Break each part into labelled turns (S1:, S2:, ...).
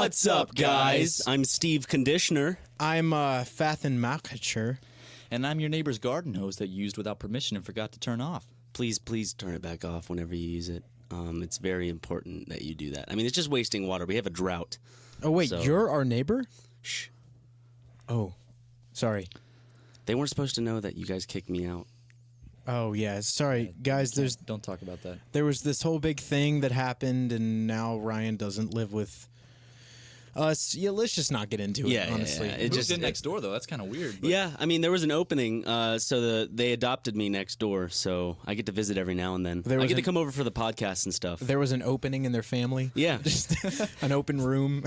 S1: What's up, guys? I'm Steve Conditioner.
S2: I'm Fathin Makacher.
S3: And I'm your neighbor's garden hose that you used without permission and forgot to turn off.
S1: Please turn it back off whenever you use it. It's very important that you do that. I mean, it's just wasting water. We have a drought.
S2: Oh, wait,
S1: so...
S2: you're our neighbor?
S1: Shh.
S2: Oh, sorry.
S1: They weren't supposed to know that you guys kicked me out.
S2: Oh, yeah. Sorry, guys.
S3: Don't talk about that.
S2: There was this whole big thing that happened, and now Ryan doesn't live with us. Yeah, let's just not get into it, honestly.
S3: It just in next door, though. That's kind of weird. But...
S1: Yeah, I mean, there was an opening, so they adopted me next door, so I get to visit every now and then. I get to come over for the podcast and stuff.
S2: There was an opening in their family?
S1: Yeah.
S2: Just an open room?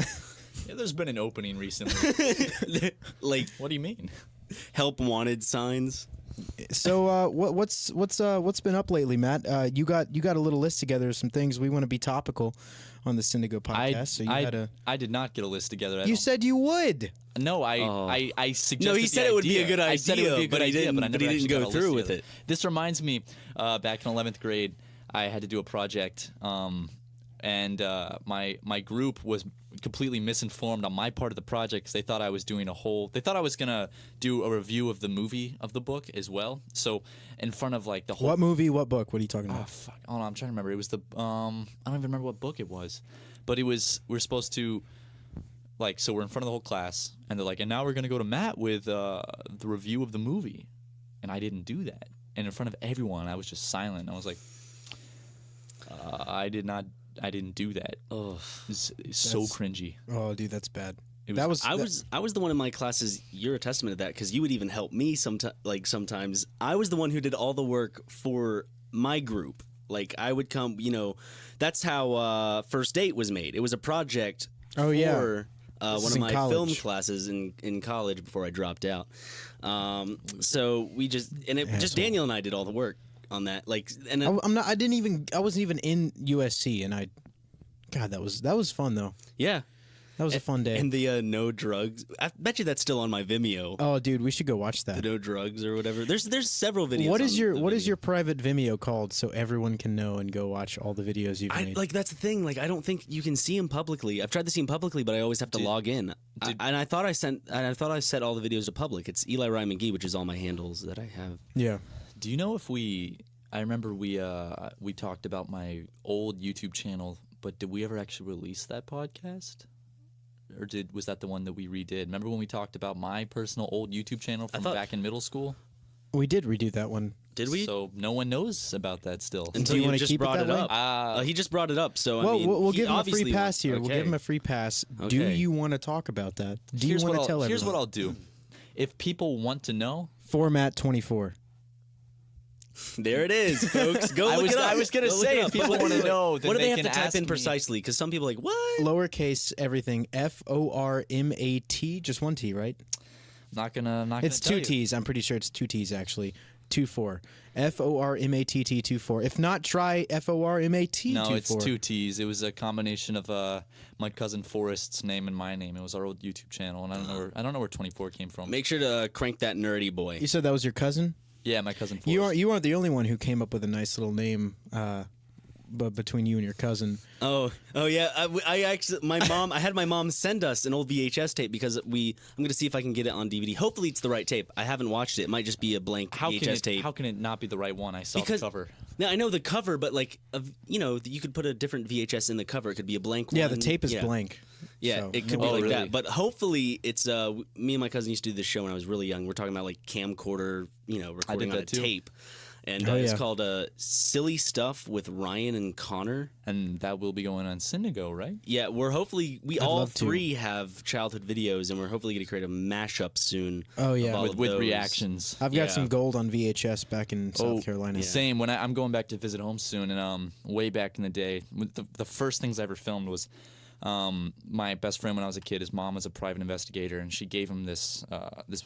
S3: Yeah, there's been an opening recently.
S1: Like,
S3: what do you mean?
S1: Help wanted signs.
S2: So what's been up lately, Matt? You got a little list together of some things we want to be topical on the Cyndago podcast.
S3: I did not get a list together.
S2: You said you would.
S3: No, I suggested.
S1: No, he said it would be a good idea.
S3: I said it would be a good idea, but
S1: he didn't go through with it.
S3: This reminds me, back in 11th grade, I had to do a project, and my group was completely misinformed on my part of the project because they thought I was doing they thought I was gonna do a review of the movie of the book as well. So in front of like the whole
S2: What movie? What book? What are you talking about?
S3: Oh fuck! Hold on, I'm trying to remember. It was the I don't even remember what book it was, but we're supposed to so we're in front of the whole class and they're like, and now we're gonna go to Matt with the review of the movie, and I didn't do that, and in front of everyone I was just silent. I was like, I didn't do that.
S1: Oh,
S3: it's so cringy.
S2: Oh, dude, that's bad.
S1: I was the one in my classes. You're a testament to that because you would even help me sometimes. I was the one who did all the work for my group. Like I would come. That's how First Date was made. It was a project.
S2: Oh,
S1: for one of my
S2: college.
S1: film classes in college before I dropped out. So we Daniel and I did all the work on that. I wasn't even in USC, and God, that was fun though. Yeah.
S2: That was a fun day.
S1: And the no drugs. I bet you that's still on my Vimeo.
S2: Oh, dude, we should go watch that.
S1: The no drugs or whatever. There's several videos.
S2: What is your private Vimeo called so everyone can know and go watch all the videos you've made?
S1: That's the thing. Like I don't think you can see them publicly. I've tried to see them publicly, but I always have to log in. I thought I set all the videos to public. It's Eli Ryan McGee, which is all my handles that I have.
S2: Yeah.
S3: Do you know if I remember we talked about my old YouTube channel, but did we ever actually release that podcast? Or was that the one that we redid? Remember when we talked about my personal old YouTube channel from back in middle school?
S2: We did redo that one.
S1: Did we?
S3: So no one knows about that still.
S1: Until you just brought it up. He just brought it up, so
S2: we'll give him a free pass here. Okay. We'll give him a free pass.
S1: Okay.
S2: Do you want to talk about that? Do you want to tell everyone?
S3: Here's what I'll do. If people want to know...
S2: Format 24.
S1: There it is, folks. Go look it up.
S3: I was going to say, if people want to know, then
S1: what do they have
S3: can
S1: to type in
S3: me.
S1: precisely? Because some people are like, what?
S2: Lowercase everything. FORMAT. Just one T, right?
S3: Not gonna.
S2: It's two T's. I'm pretty sure it's two T's actually. 24. FORMATT 24. If not, try FORMAT.
S3: No, it's two T's. It was a combination of my cousin Forrest's name and my name. It was our old YouTube channel, and I don't know where 24 came from.
S1: Make sure to crank that nerdy boy.
S2: You said that was your cousin?
S3: Yeah, my cousin Forrest.
S2: You aren't the only one who came up with a nice little name. But between you and your cousin.
S1: Oh yeah. I actually, I had my mom send us an old VHS tape because I'm going to see if I can get it on DVD. Hopefully it's the right tape. I haven't watched it. It might just be a blank VHS tape.
S3: How can it not be the right one? I saw the cover.
S1: Now I know the cover, but you could put a different VHS in the cover. It could be a blank one.
S2: Yeah, the tape is blank.
S1: Yeah, so. It could be like that. But hopefully it's me and my cousin used to do this show when I was really young. We're talking about like camcorder, recording on a tape. And it's called Silly Stuff with Ryan and Connor.
S3: And that will be going on Cyndago, right?
S1: Yeah, we all three have childhood videos, and we're hopefully going to create a mashup soon.
S2: Oh, yeah.
S3: With reactions.
S2: I've got some gold on VHS back in South Carolina.
S3: Yeah. Same. When I'm going back to visit home soon, and way back in the day, the first things I ever filmed was... my best friend when I was a kid, his mom was a private investigator, and she gave him this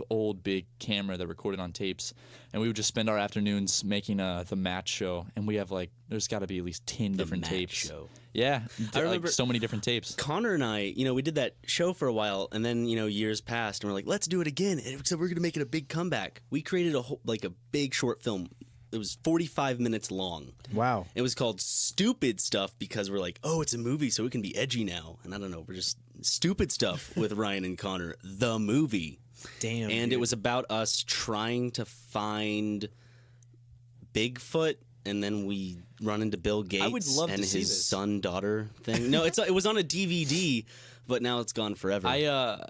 S3: old big camera that recorded on tapes, and we would just spend our afternoons making the match show, and we have there's got to be at least 10 different tapes.
S1: Show.
S3: Yeah,
S1: I remember
S3: so many different tapes.
S1: Connor and I, we did that show for a while, and then years passed, and we're like, let's do it again, and so we're gonna make it a big comeback. We created a big short film. it was 45 minutes long.
S2: Wow.
S1: It was called Stupid Stuff because we're like, oh, it's a movie, so we can be edgy now. And I don't know, we're just Stupid Stuff with Ryan and Connor, the movie.
S2: Damn.
S1: And
S2: dude.
S1: it was about us trying to find Bigfoot, and then we run into Bill Gates
S3: would love to
S1: and
S3: see
S1: his
S3: this.
S1: son-daughter thing. No, it was on a DVD, but now it's gone forever.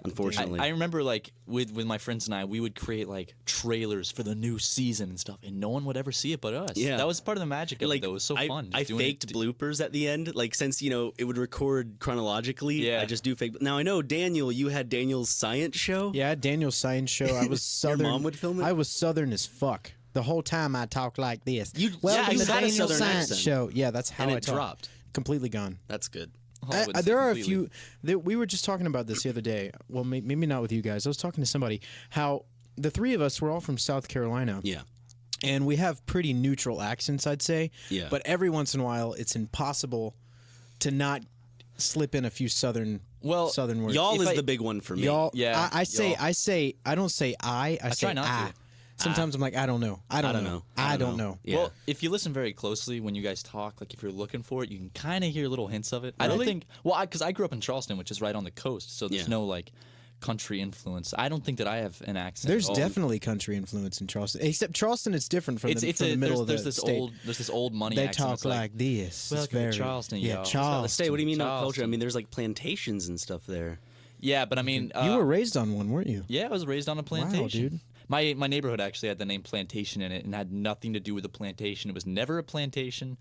S1: Unfortunately.
S3: I remember like with my friends and I, we would create like trailers for the new season and stuff, and no one would ever see it but us.
S1: Yeah.
S3: That was part of the magic of
S1: like
S3: it. Though. It was so fun.
S1: I
S3: doing
S1: faked bloopers at the end, like since it would record chronologically.
S3: Yeah.
S1: I just do fake. Now I know Daniel, you had Daniel's science show.
S2: Yeah, Daniel's science show. I was southern.
S1: mom would film it?
S2: I was southern as fuck. The whole time I talked like this.
S1: You
S2: Welcome to
S1: had a
S2: Daniel's
S1: southern
S2: science
S1: accent.
S2: show. Yeah, that's how
S1: And
S2: I
S1: it
S2: talk.
S1: dropped.
S2: Completely gone.
S1: That's good.
S2: There are a few. We were just talking about this the other day. Well, maybe not with you guys. I was talking to somebody how the three of us were all from South Carolina.
S1: Yeah.
S2: And we have pretty neutral accents, I'd say.
S1: Yeah.
S2: But every once in a while, it's impossible to not slip in a few southern words.
S1: Y'all is the big one for me.
S2: Y'all.
S3: Yeah,
S2: I say.
S3: y'all.
S2: I don't say I say
S3: try not to.
S2: I. Sometimes I'm like, I don't know. I don't know. I don't know.
S1: Yeah.
S3: Well, if you listen very closely when you guys talk, like if you're looking for it, you can kind of hear little hints of it. I don't think. Well, because I grew up in Charleston, which is right on the coast, so there's no like country influence. I don't think that I have an accent.
S2: There's
S3: at all.
S2: definitely country influence in Charleston. Except Charleston, it's different from the middle of the
S3: there's this
S2: state.
S3: There's this old money
S2: They
S3: accent.
S2: talk
S3: It's
S2: like this. It's
S3: Welcome to
S2: very,
S3: Charleston,
S2: yeah,
S3: yo.
S2: Charleston.
S1: Stay. What do you mean not culture? I
S3: Charleston.
S1: mean, there's like plantations and stuff there.
S3: Yeah, but I mean,
S2: You were raised on one, weren't you?
S3: yeah, I was raised on a plantation.
S2: Wow, dude.
S3: My neighborhood actually had the name plantation in it and had nothing to do with the plantation. It was never a plantation.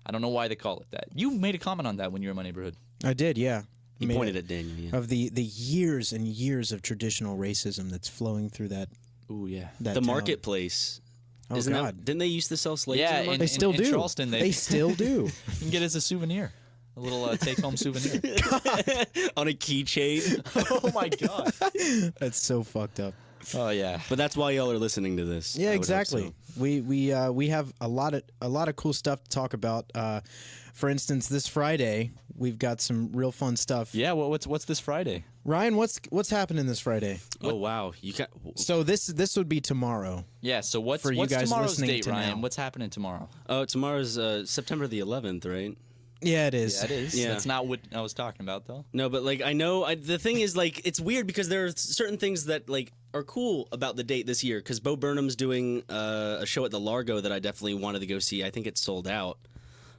S3: I don't know why they call it that. You made a comment on that when you were in my neighborhood.
S2: I did, yeah.
S1: He pointed at Daniel. Yeah.
S2: Of the years and years of traditional racism that's flowing through that.
S3: Ooh, yeah.
S2: that
S1: The
S2: town.
S1: marketplace.
S2: Oh
S1: Isn't
S2: God,
S1: didn't they used to sell slaves?
S3: Yeah,
S1: in the
S3: and-
S2: they still
S3: in
S2: do.
S3: Charleston,
S2: they still do.
S3: You can get it as a souvenir. A little take-home souvenir.
S1: market? On a keychain.
S3: Oh, my God.
S2: That's so fucked up.
S3: Oh, yeah.
S1: But that's why y'all are listening to this.
S2: Yeah,
S1: I would hope
S2: exactly.
S1: so.
S2: We have a lot of cool stuff to talk about. For instance, this Friday we've got some real fun stuff.
S3: Yeah, well, what's this Friday?
S2: Ryan, what's happening this Friday?
S1: Oh wow, you got.
S2: So this would be tomorrow.
S3: Yeah, so what's
S2: For you guys
S3: tomorrow's
S2: listening
S3: date,
S2: to
S3: Ryan?
S2: now.
S3: What's happening tomorrow?
S1: Oh, tomorrow's September the 11th, right?
S2: Yeah, it is.
S3: Yeah, it is.
S1: Yeah.
S3: That's not what I was talking about, though.
S1: No, but like I know the thing is like it's weird because there are certain things that like are cool about the date this year because Bo Burnham's doing a show at the Largo that I definitely wanted to go see. I think it's sold out.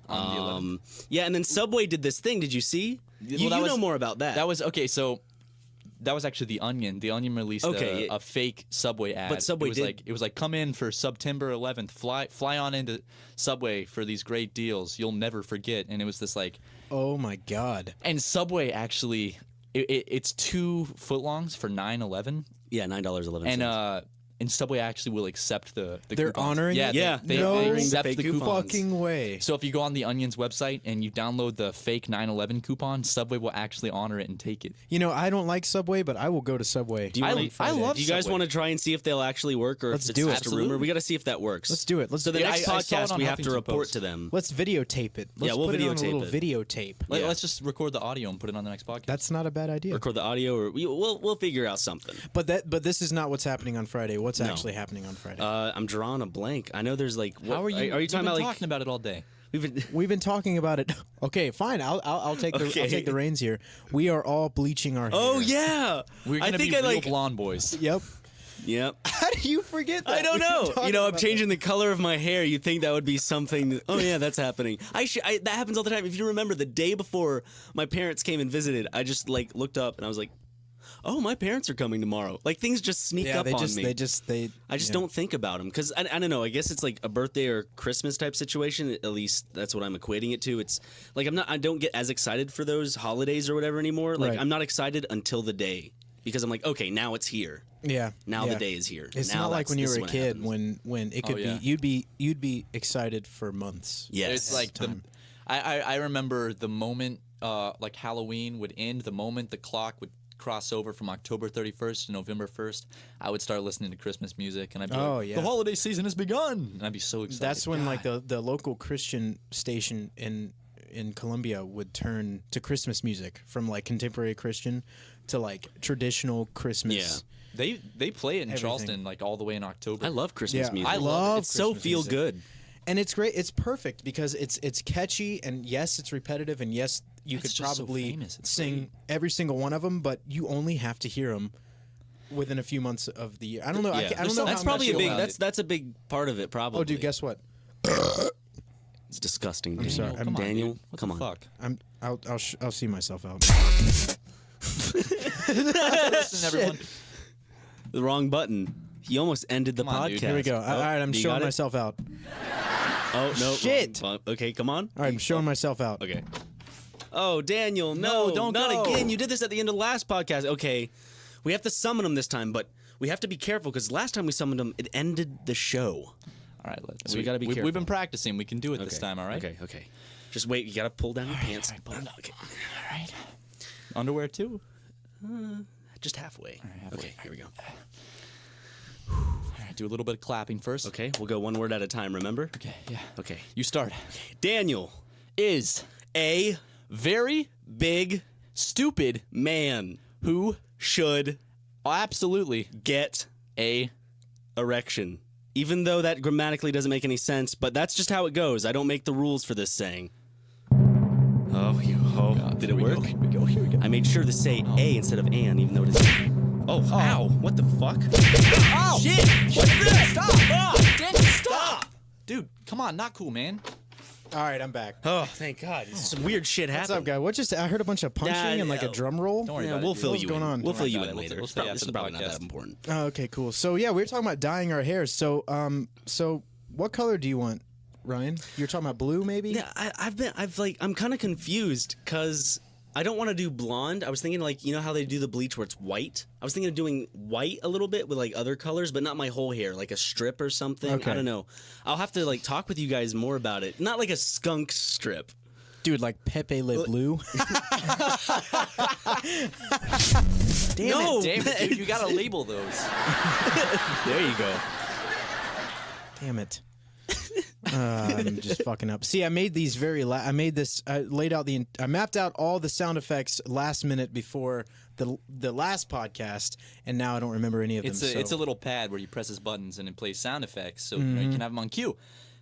S3: On the 11th.
S1: Yeah, and then Subway did this thing. Did you see? You
S3: that was-
S1: know more about that.
S3: That was okay. So that was actually The Onion. The Onion released
S1: Okay,
S3: a fake Subway ad.
S1: But Subway
S3: it was like come in for September 11th. Fly on into Subway for these great deals you'll never forget. And it was this like,
S2: Oh my God.
S3: and Subway actually, it's 2 footlongs for $9.11,
S1: yeah, $9.11.
S3: and Subway actually will accept the
S2: They're
S3: coupons.
S2: honoring
S3: yeah,
S2: it?
S1: Yeah,
S3: they,
S2: no
S3: they accept
S1: fake
S3: the
S1: coupons.
S3: coupons.
S2: Fucking way.
S3: So if you go on the Onion's website and you download the fake 9/11 coupon, Subway will actually honor it and take it.
S2: You know, I don't like Subway, but I will go to Subway.
S1: Do you wanna-
S3: I love
S1: Do you guys
S3: Subway.
S1: want to try and see if they'll actually work or
S2: Let's
S1: if it's
S2: do it.
S1: just a rumor?
S3: Absolutely.
S1: We got to see if that works.
S2: Let's do it. Let's
S1: So the
S2: do it.
S1: next
S3: I saw it
S1: podcast
S3: on
S1: we have to
S3: Huffington
S1: report
S3: Post.
S1: to them.
S2: Let's videotape it. Let's
S1: Yeah, we'll
S2: put it on a
S1: videotape
S2: little
S1: it.
S2: videotape.
S1: Yeah.
S3: Let's just record the audio and put it on the next podcast.
S2: That's not a bad idea.
S1: Record the audio, or we'll figure out something.
S2: But this is not what's happening on Friday. What's actually happening on Friday?
S1: I'm drawing a blank. I know there's like.
S3: How are you?
S1: Are you
S3: We've
S1: talking
S3: been
S1: about like?
S3: talking about it all day?
S1: We've been.
S2: We've been talking about it. Okay, fine. I'll take the I'll
S1: Okay.
S2: take the reins here. We are all bleaching our hair.
S1: Oh yeah.
S3: We're
S1: I
S3: gonna
S1: think
S3: be
S1: I
S3: real
S1: like.
S3: blonde boys.
S2: Yep.
S1: Yep.
S2: How do you forget that?
S1: I don't
S2: We were
S1: know.
S2: talking
S1: You know, I'm
S2: about
S1: changing the color of my hair. You'd think that would be something. Oh yeah, that's happening. That happens all the time. If you remember, the day before my parents came and visited, I just like looked up and I was like, "Oh, my parents are coming tomorrow." Like things just
S2: that.
S1: sneak
S2: Yeah,
S1: up
S2: they
S1: on
S2: just
S1: me.
S2: they just they.
S1: I just
S2: yeah.
S1: don't think about them because I don't know. I guess it's like a birthday or Christmas type situation. At least that's what I'm equating it to. It's like I don't get as excited for those holidays or whatever anymore. Like
S2: Right.
S1: I'm not excited until the day because I'm like, okay, now it's here.
S2: Yeah.
S1: Now
S2: yeah.
S1: the day is here.
S2: It's
S1: Now
S2: not like
S1: that's-
S2: when you
S1: this
S2: were
S1: is
S2: a
S1: when it
S2: kid
S1: happens.
S2: when it could
S3: yeah.
S2: be you'd be excited for months.
S1: Yes.
S3: It's like I remember the moment like Halloween would end, the moment the clock would cross over from October 31st to November 1st, I would start listening to Christmas music and I'd be
S2: Oh,
S3: like,
S2: yeah.
S3: the holiday season has begun. And I'd be so excited.
S2: That's when like the local Christian station in Colombia would turn to Christmas music from like contemporary Christian to like traditional Christmas.
S3: They play it in
S2: Everything.
S3: Charleston like all the way in October.
S1: I love Christmas
S2: Yeah,
S1: music.
S2: I love
S1: It's so
S2: Christmas
S1: feel
S2: music.
S1: good.
S2: And it's great. It's perfect because it's catchy, and yes, it's repetitive, and yes, you
S3: It's
S2: could
S3: just so
S2: probably
S3: famous. It's
S2: sing every single one of them, but you only have to hear them within a few months of the year. I don't know.
S3: Yeah.
S2: I don't know.
S1: That's
S2: how
S1: probably a
S2: much
S1: big.
S2: you'll-
S1: That's a big part of it. Probably.
S2: Oh, dude, guess what?
S1: It's disgusting. Daniel.
S2: sorry.
S3: Come on,
S1: Daniel,
S3: dude. What
S1: come
S3: the
S1: on.
S3: fuck?
S2: I'll see myself out.
S3: Listen, everyone.
S1: The wrong button. He almost ended the
S3: Come on,
S1: podcast.
S3: dude.
S2: Here we go.
S1: Oh,
S2: All right, I'm
S1: you
S2: showing
S1: got it?
S2: myself out.
S1: Oh no!
S2: Shit.
S1: wrong button. Okay, come on.
S2: All right, I'm showing myself out.
S1: Okay. Oh, Daniel, no,
S3: don't
S1: not
S3: go.
S1: again. You did this at the end of the last podcast. Okay, we have to summon him this time, but we have to be careful because last time we summoned him, it ended the show.
S3: All right,
S1: So we gotta be
S3: We've
S1: careful.
S3: been practicing. We can do it this
S1: Okay.
S3: time. All right.
S1: Okay. Just wait. You gotta pull down your pants.
S3: all right, pull them down.
S1: Okay.
S3: All right. Underwear too.
S1: Just halfway.
S3: halfway.
S1: Okay. Here we go.
S3: All right, do a little bit of clapping first.
S1: Okay. We'll go one word at a time. Remember?
S3: Okay. Yeah.
S1: Okay.
S3: You start.
S1: Daniel,
S3: Is
S1: a
S3: very
S1: big
S3: stupid
S1: man
S3: who
S1: should
S3: absolutely
S1: get
S3: a
S1: erection. Even though that grammatically doesn't make any sense, but that's just how it goes. I don't make the rules for this saying. Did it work?
S3: Here we go. Here we go.
S1: I made sure to say a instead of an, even though it is. Oh, ow! What the fuck?
S3: Oh
S1: Shit! What's this? Stop!
S3: Daniel, stop! Dude, come on, not cool, man.
S2: All right, I'm back.
S1: Oh, thank God! Some weird shit
S2: What's
S1: happened.
S2: up, guy? What just? I heard a bunch of punching and like a drum roll.
S3: Don't worry
S1: Yeah,
S3: about
S1: we'll
S3: it, dude.
S1: fill
S2: What's
S1: you
S2: going
S1: in.
S2: on?
S1: We'll
S3: Don't
S1: fill
S3: worry
S1: you
S3: about
S1: in
S3: it.
S1: later.
S3: We'll stay
S1: This
S3: after
S1: is
S3: the
S1: probably not
S3: podcast.
S1: that important.
S2: Oh, okay, cool. So yeah, we were talking about dyeing our hair. So so what color do you want, Ryan? You're talking about blue, maybe?
S1: Yeah, I'm kind of confused because I don't want to do blonde. I was thinking like, you know how they do the bleach where it's white? I was thinking of doing white a little bit with like other colors, but not my whole hair, like a strip or something.
S2: Okay.
S1: I don't know. I'll have to like talk with you guys more about it. Not like a skunk strip.
S2: Dude, like Pepe Le Blue.
S1: No,
S3: Damn it, dude. You gotta label those.
S1: there you go.
S2: Damn it. I'm just fucking up. See, I made these very. I laid out I mapped out all the sound effects last minute before the last podcast, and now I don't remember any of them.
S3: It's a little pad where you press his buttons and it plays sound effects, so you know you can have them on cue,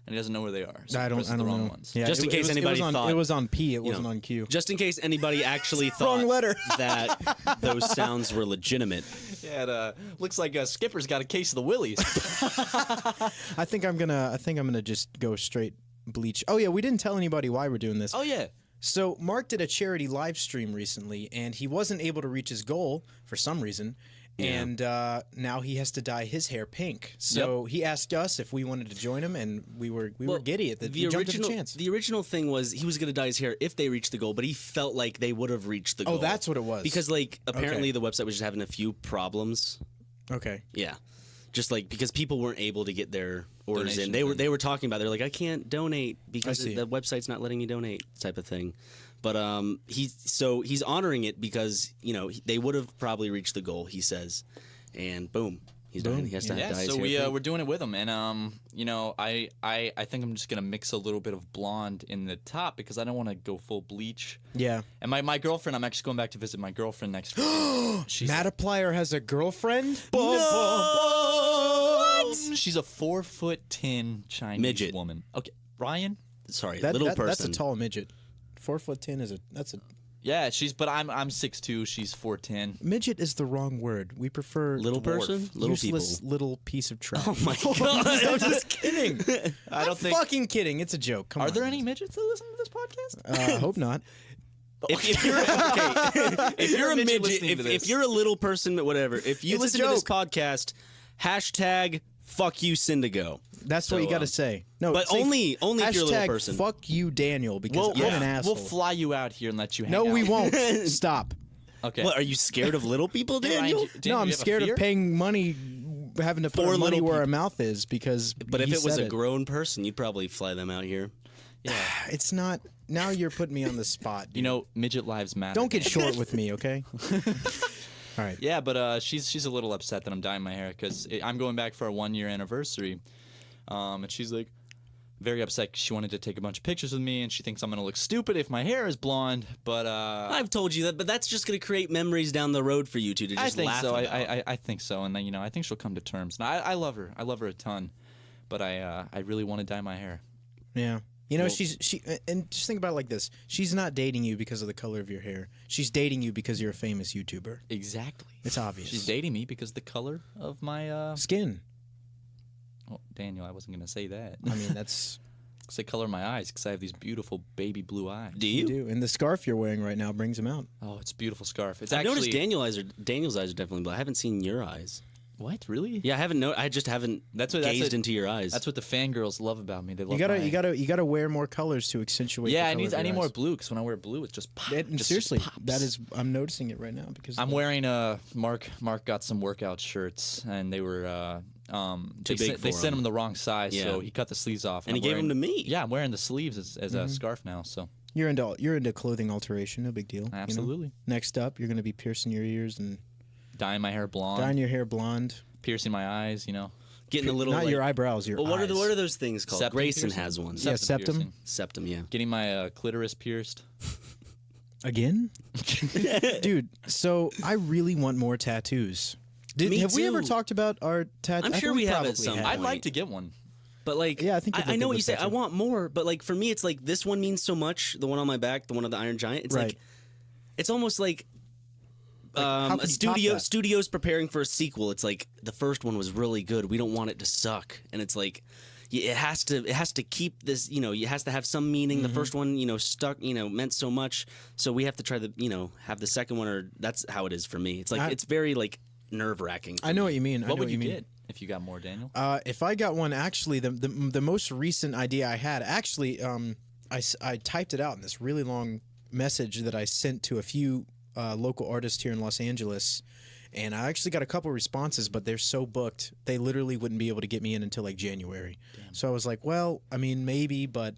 S3: and he doesn't know where they are. So
S2: I
S3: he
S2: don't.
S3: presses
S2: I
S3: the
S2: don't
S3: wrong
S2: know.
S3: ones.
S2: Yeah,
S1: Just in case anybody thought-
S2: it was on P. It
S1: you
S2: wasn't
S1: know,
S2: on Q.
S1: Just in case anybody actually thought
S2: Wrong letter.
S1: that those sounds were legitimate.
S3: Yeah, it looks like Skipper's got a case of the willies.
S2: I think I'm gonna just go straight bleach. Oh yeah, we didn't tell anybody why we're doing this.
S3: Oh yeah.
S2: So Mark did a charity live stream recently, and he wasn't able to reach his goal for some reason. And now he has to dye his hair pink. So he asked us if we wanted to join him, and we were giddy at he jumped at the chance.
S1: The original thing was he was going to dye his hair if they reached the goal, but he felt like they would have reached the goal.
S2: Oh, that's what it was.
S1: Because like apparently the website was just having a few problems.
S2: Okay.
S1: Yeah, just like because people weren't able to get their orders in.
S3: Donations
S1: They were talking about. They're like, I can't donate because
S2: see.
S1: the website's not letting me donate, type of thing. But he's honoring it because they would have probably reached the goal. He says, and boom. He's done. He has to
S3: Yeah,
S1: dye his
S3: so
S1: hair pink.
S3: we're doing it with him, and I think I'm just gonna mix a little bit of blonde in the top because I don't want to go full bleach.
S2: Yeah.
S3: And my girlfriend, I'm actually going back to visit my girlfriend next week. She's
S2: Mataplier has a girlfriend?
S3: She's a 4'10" Chinese
S1: Midget.
S3: woman. Okay, Ryan.
S1: Sorry,
S2: That's
S1: person.
S2: a tall midget. 4'10" that's a
S3: Yeah, but I'm 6'2". She's 4'10".
S2: midget is the wrong word. We prefer
S1: Little
S3: dwarf.
S1: person, little
S2: useless
S1: people.
S2: little piece of trash.
S1: Oh my god!
S2: I'm just kidding.
S3: I don't
S2: I'm
S3: think.
S2: fucking kidding. It's a joke. Come
S3: Are
S2: on.
S3: there any midgets that listen to this podcast?
S2: I hope not.
S1: If you're if you're a midget,
S3: listening to
S1: if
S3: this.
S1: you're a little person, whatever. If you
S2: It's a
S1: listen to this
S2: joke.
S1: podcast, hashtag fuck you Cyndago.
S2: That's what
S1: So,
S2: you got to say. No,
S1: but
S2: say
S1: only if you're a little
S2: hashtag
S1: person.
S2: Fuck you, Daniel, because
S3: We'll,
S2: I'm an asshole.
S3: we'll fly you out here and let you hang
S2: no,
S3: out.
S2: we won't. Stop.
S3: Okay.
S1: What are you scared of little people,
S3: Hey, Ryan,
S1: Daniel?
S3: Daniel,
S2: No,
S3: do
S2: I'm
S3: you have a
S2: scared
S3: fear?
S2: of paying money, having to put
S1: For
S2: our money
S1: little
S2: where our
S1: people.
S2: mouth is because.
S1: But if
S2: he
S1: it was
S2: said
S1: a grown person, you'd probably fly them out here.
S3: Yeah.
S2: it's not. Now you're putting me on the spot. Dude.
S3: You know, midget lives matter.
S2: Don't get short with me, okay? All right.
S3: Yeah, but she's a little upset that I'm dyeing my hair because I'm going back for our 1-year anniversary, and she's like, very upset 'cause she wanted to take a bunch of pictures with me, and she thinks I'm gonna look stupid if my hair is blonde. But
S1: I've told you that, but that's just going to create memories down the road for you two to just
S3: I think
S1: laugh
S3: so.
S1: about.
S3: I think so, and then I think she'll come to terms. And I love her. I love her a ton, but I really want to dye my hair.
S2: Yeah. You know, she and just think about it like this. She's not dating you because of the color of your hair. She's dating you because you're a famous YouTuber.
S3: Exactly.
S2: It's obvious.
S3: She's dating me because the color of my
S2: skin.
S3: Oh, Daniel, I wasn't gonna say that.
S2: I mean, that's
S3: It's the color of my eyes because I have these beautiful baby blue eyes.
S1: Do
S2: you
S1: you?
S2: do. And the scarf you're wearing right now brings them out.
S3: Oh, it's a beautiful scarf. It's
S1: I've
S3: actually
S1: noticed Daniel's eyes are definitely blue. I haven't seen your eyes.
S3: What, really?
S1: Yeah, I haven't. I just haven't gazed into your eyes.
S3: That's what the fangirls love about me. They love
S2: You gotta wear more colors to accentuate.
S3: Yeah,
S2: the color
S3: I
S2: of
S3: need
S2: your
S3: more
S2: eyes.
S3: blue because when I wear blue, it's just pop. Just
S2: Seriously,
S3: pops.
S2: that is. I'm noticing it right now because
S3: I'm wearing Mark got some workout shirts and they were
S1: Too big for
S3: they sent
S1: him.
S3: him the wrong size,
S1: Yeah.
S3: so he cut the sleeves off.
S1: And he gave them to me.
S3: Yeah, I'm wearing the sleeves as a scarf now. So
S2: you're into clothing alteration. No big deal. you know?
S3: absolutely,
S2: Next up, you're gonna be piercing your ears and
S3: dyeing my hair blonde,
S2: dyeing your hair blonde.
S3: piercing my eyes.
S1: Getting a little.
S2: Not
S1: like,
S2: your eyebrows. Your
S1: Well, what
S2: eyes.
S1: are those things called?
S3: Septum
S1: Grayson
S3: piercing?
S1: has one.
S2: Yeah, septum.
S3: piercing.
S1: Septum. Yeah.
S3: Getting my clitoris pierced.
S2: Again, dude. So I really want more tattoos.
S1: Me
S2: have we ever
S1: too.
S2: talked about our tattoos?
S1: I'm sure we have at some
S3: I'd
S1: point.
S3: like to get one.
S1: But like,
S2: Yeah, I think you'd
S1: I
S2: look
S1: know
S2: good
S1: what you
S2: with
S1: say. I
S2: tattoo.
S1: want more, but like for me, it's like this one means so much. The one on my back, the one of the Iron Giant. It's
S2: Right.
S1: like, it's almost like,
S2: how can
S1: a
S2: you top that?
S1: studio's preparing for a sequel. It's like the first one was really good. We don't want it to suck, and it's like. It has to keep this, it has to have some meaning.
S2: Mm-hmm.
S1: The first one, stuck, meant so much. So we have to try to, have the second one, or that's how it is for me. It's like, it's very like nerve wracking.
S2: I know what you mean. I know
S3: What would you
S2: mean.
S3: get if you got more, Daniel?
S2: If I got one, actually, the most recent idea I had, actually, I typed it out in this really long message that I sent to a few local artists here in Los Angeles. And I actually got a couple responses, but they're so booked, they literally wouldn't be able to get me in until like January. Damn. So I was like, well, I mean, maybe, but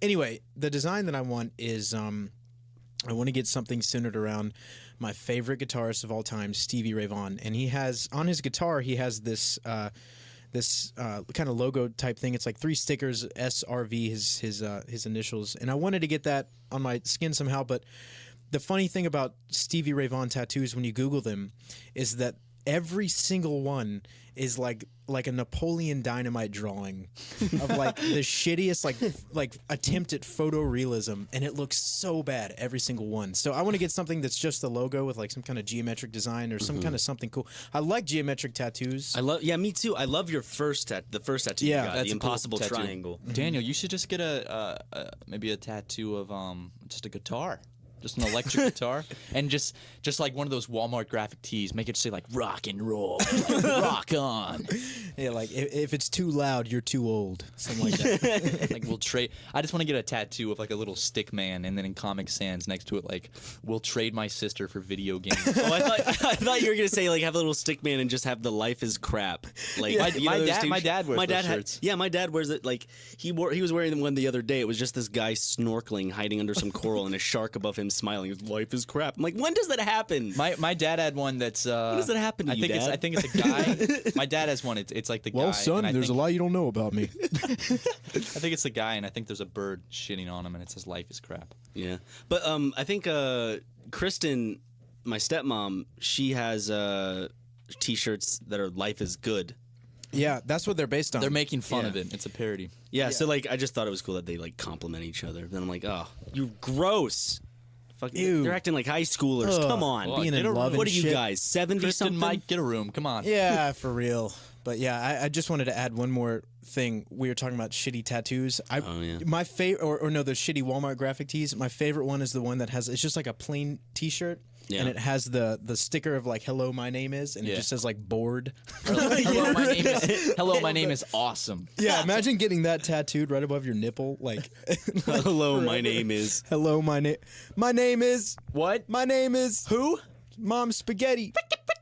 S2: anyway, the design that I want is I want to get something centered around my favorite guitarist of all time, Stevie Ray Vaughan. And he has, on his guitar, he has this kind of logo type thing. It's like 3 stickers, SRV, his initials. And I wanted to get that on my skin somehow, but the funny thing about Stevie Ray Vaughan tattoos when you Google them is that every single one is like a Napoleon Dynamite drawing of like the shittiest like attempt at photorealism, and it looks so bad every single one. So I want to get something that's just the logo with like some kind of geometric design or some kind of something cool. I like geometric tattoos.
S1: Me too. I love your the first tattoo you got,
S3: That's
S1: the
S3: a cool
S1: impossible
S3: tattoo.
S1: triangle.
S3: Daniel, you should just get maybe a tattoo of just a guitar. Just an electric guitar, and just like one of those Walmart graphic tees. Make it say like "rock and roll," "rock on."
S2: Yeah, like if it's too loud, you're too old. Something like that.
S3: Like we'll trade. I just want to get a tattoo of like a little stick man, and then in Comic Sans next to it, like we'll trade my sister for video games.
S1: Oh, I thought you were gonna say like have a little stick man and just have the life is crap. Like
S3: my dad wears those shirts.
S1: Yeah, my dad wears it. Like he was wearing one the other day. It was just this guy snorkeling, hiding under some coral, and a shark above him smiling. His life is crap. I'm like, when does that happen?
S3: My dad had one that's. When
S1: does that happen to you, Dad?
S3: I think it's a guy. My dad has one. It's like the guy.
S2: Well, son,
S3: and
S2: there's a lot you don't know about me.
S3: I think it's the guy, and I think there's a bird shitting on him, and it says "life is crap."
S1: Yeah, but I think Kristen, my stepmom, she has T-shirts that are "Life is good."
S2: Yeah, that's what they're based on.
S3: They're making fun
S1: Yeah.
S3: of it. It's a parody.
S1: Yeah, so like I just thought it was cool that they like compliment each other. Then I'm like, oh, you gross. Fucking,
S2: Ew.
S1: they're acting like high schoolers.
S2: Ugh.
S1: Come on.
S3: Well,
S2: being
S3: get
S2: in
S3: a
S2: love
S3: room.
S2: and
S1: What are you
S2: shit.
S1: guys? 70
S3: Kristen
S1: something?
S3: might get a room. Come on.
S2: Yeah, for real. But yeah, I just wanted to add one more thing. We were talking about shitty tattoos.
S1: Oh, yeah.
S2: My favorite, or no, those shitty Walmart graphic tees. My favorite one is the one that has, it's just like a plain T-shirt.
S1: Yeah.
S2: And it has the sticker of like "Hello, my name is," and it
S3: Yeah.
S2: just says like "bored."
S3: Hello, my name is awesome.
S2: Yeah, imagine getting that tattooed right above your nipple, like
S1: Hello, my name is.
S2: "Hello, my name is
S3: What?
S2: my name is
S3: Who?
S2: Mom Spaghetti."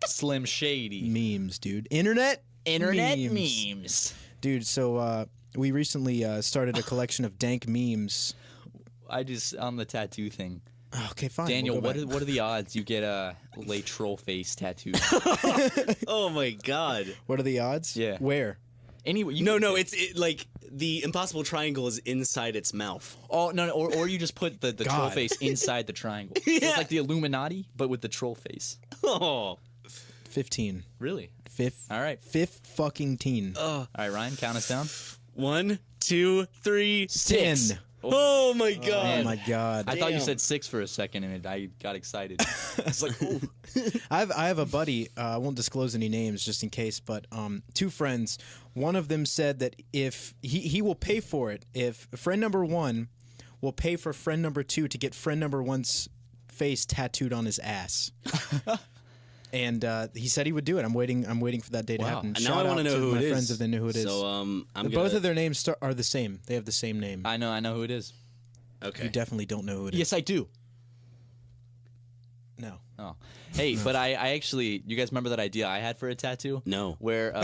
S3: Slim Shady.
S2: Memes, dude. Internet
S3: memes.
S2: dude. So we recently started a collection of dank memes.
S3: I just on the tattoo thing.
S2: Okay, fine.
S3: Daniel,
S2: we'll go
S3: what
S2: back.
S3: are the odds you get a late troll face tattoo?
S1: Oh my God.
S2: What are the odds?
S3: Yeah.
S2: Where?
S3: Anyway,
S1: No, it's like the impossible triangle is inside its mouth.
S3: Oh no, or you just put the troll
S2: God.
S3: face inside the triangle. So it's like the Illuminati, but with the troll face.
S1: Oh,
S2: 15.
S3: Really?
S2: Fifth.
S3: All right.
S2: Fifth fucking teen.
S3: All right, Ryan, count us down.
S1: 1, 2, 3, 6.
S2: 10.
S1: Oh my god!
S2: Oh my god.
S3: I thought you
S1: Damn.
S3: said 6 for a second, and I got excited. It's like, ooh.
S2: I have a buddy. I won't disclose any names just in case, but 2 friends. One of them said that if he will pay for it, if friend number 1 will pay for friend number 2 to get friend number 1's face tattooed on his ass. And he said he would do it. I'm waiting for that day to
S3: Wow.
S2: happen.
S1: And now
S2: Shout
S1: I want
S2: out
S1: to know who
S2: my
S1: it is.
S2: friends if they know who it is.
S1: So I'm
S2: Both
S1: gonna.
S2: of their names are the same. They have the same name.
S3: I know who it is.
S1: Okay.
S2: You definitely don't know who it is.
S3: Yes, I do.
S2: No.
S3: Oh, hey, but I actually, you guys remember that idea I had for a tattoo?
S1: No.
S3: Where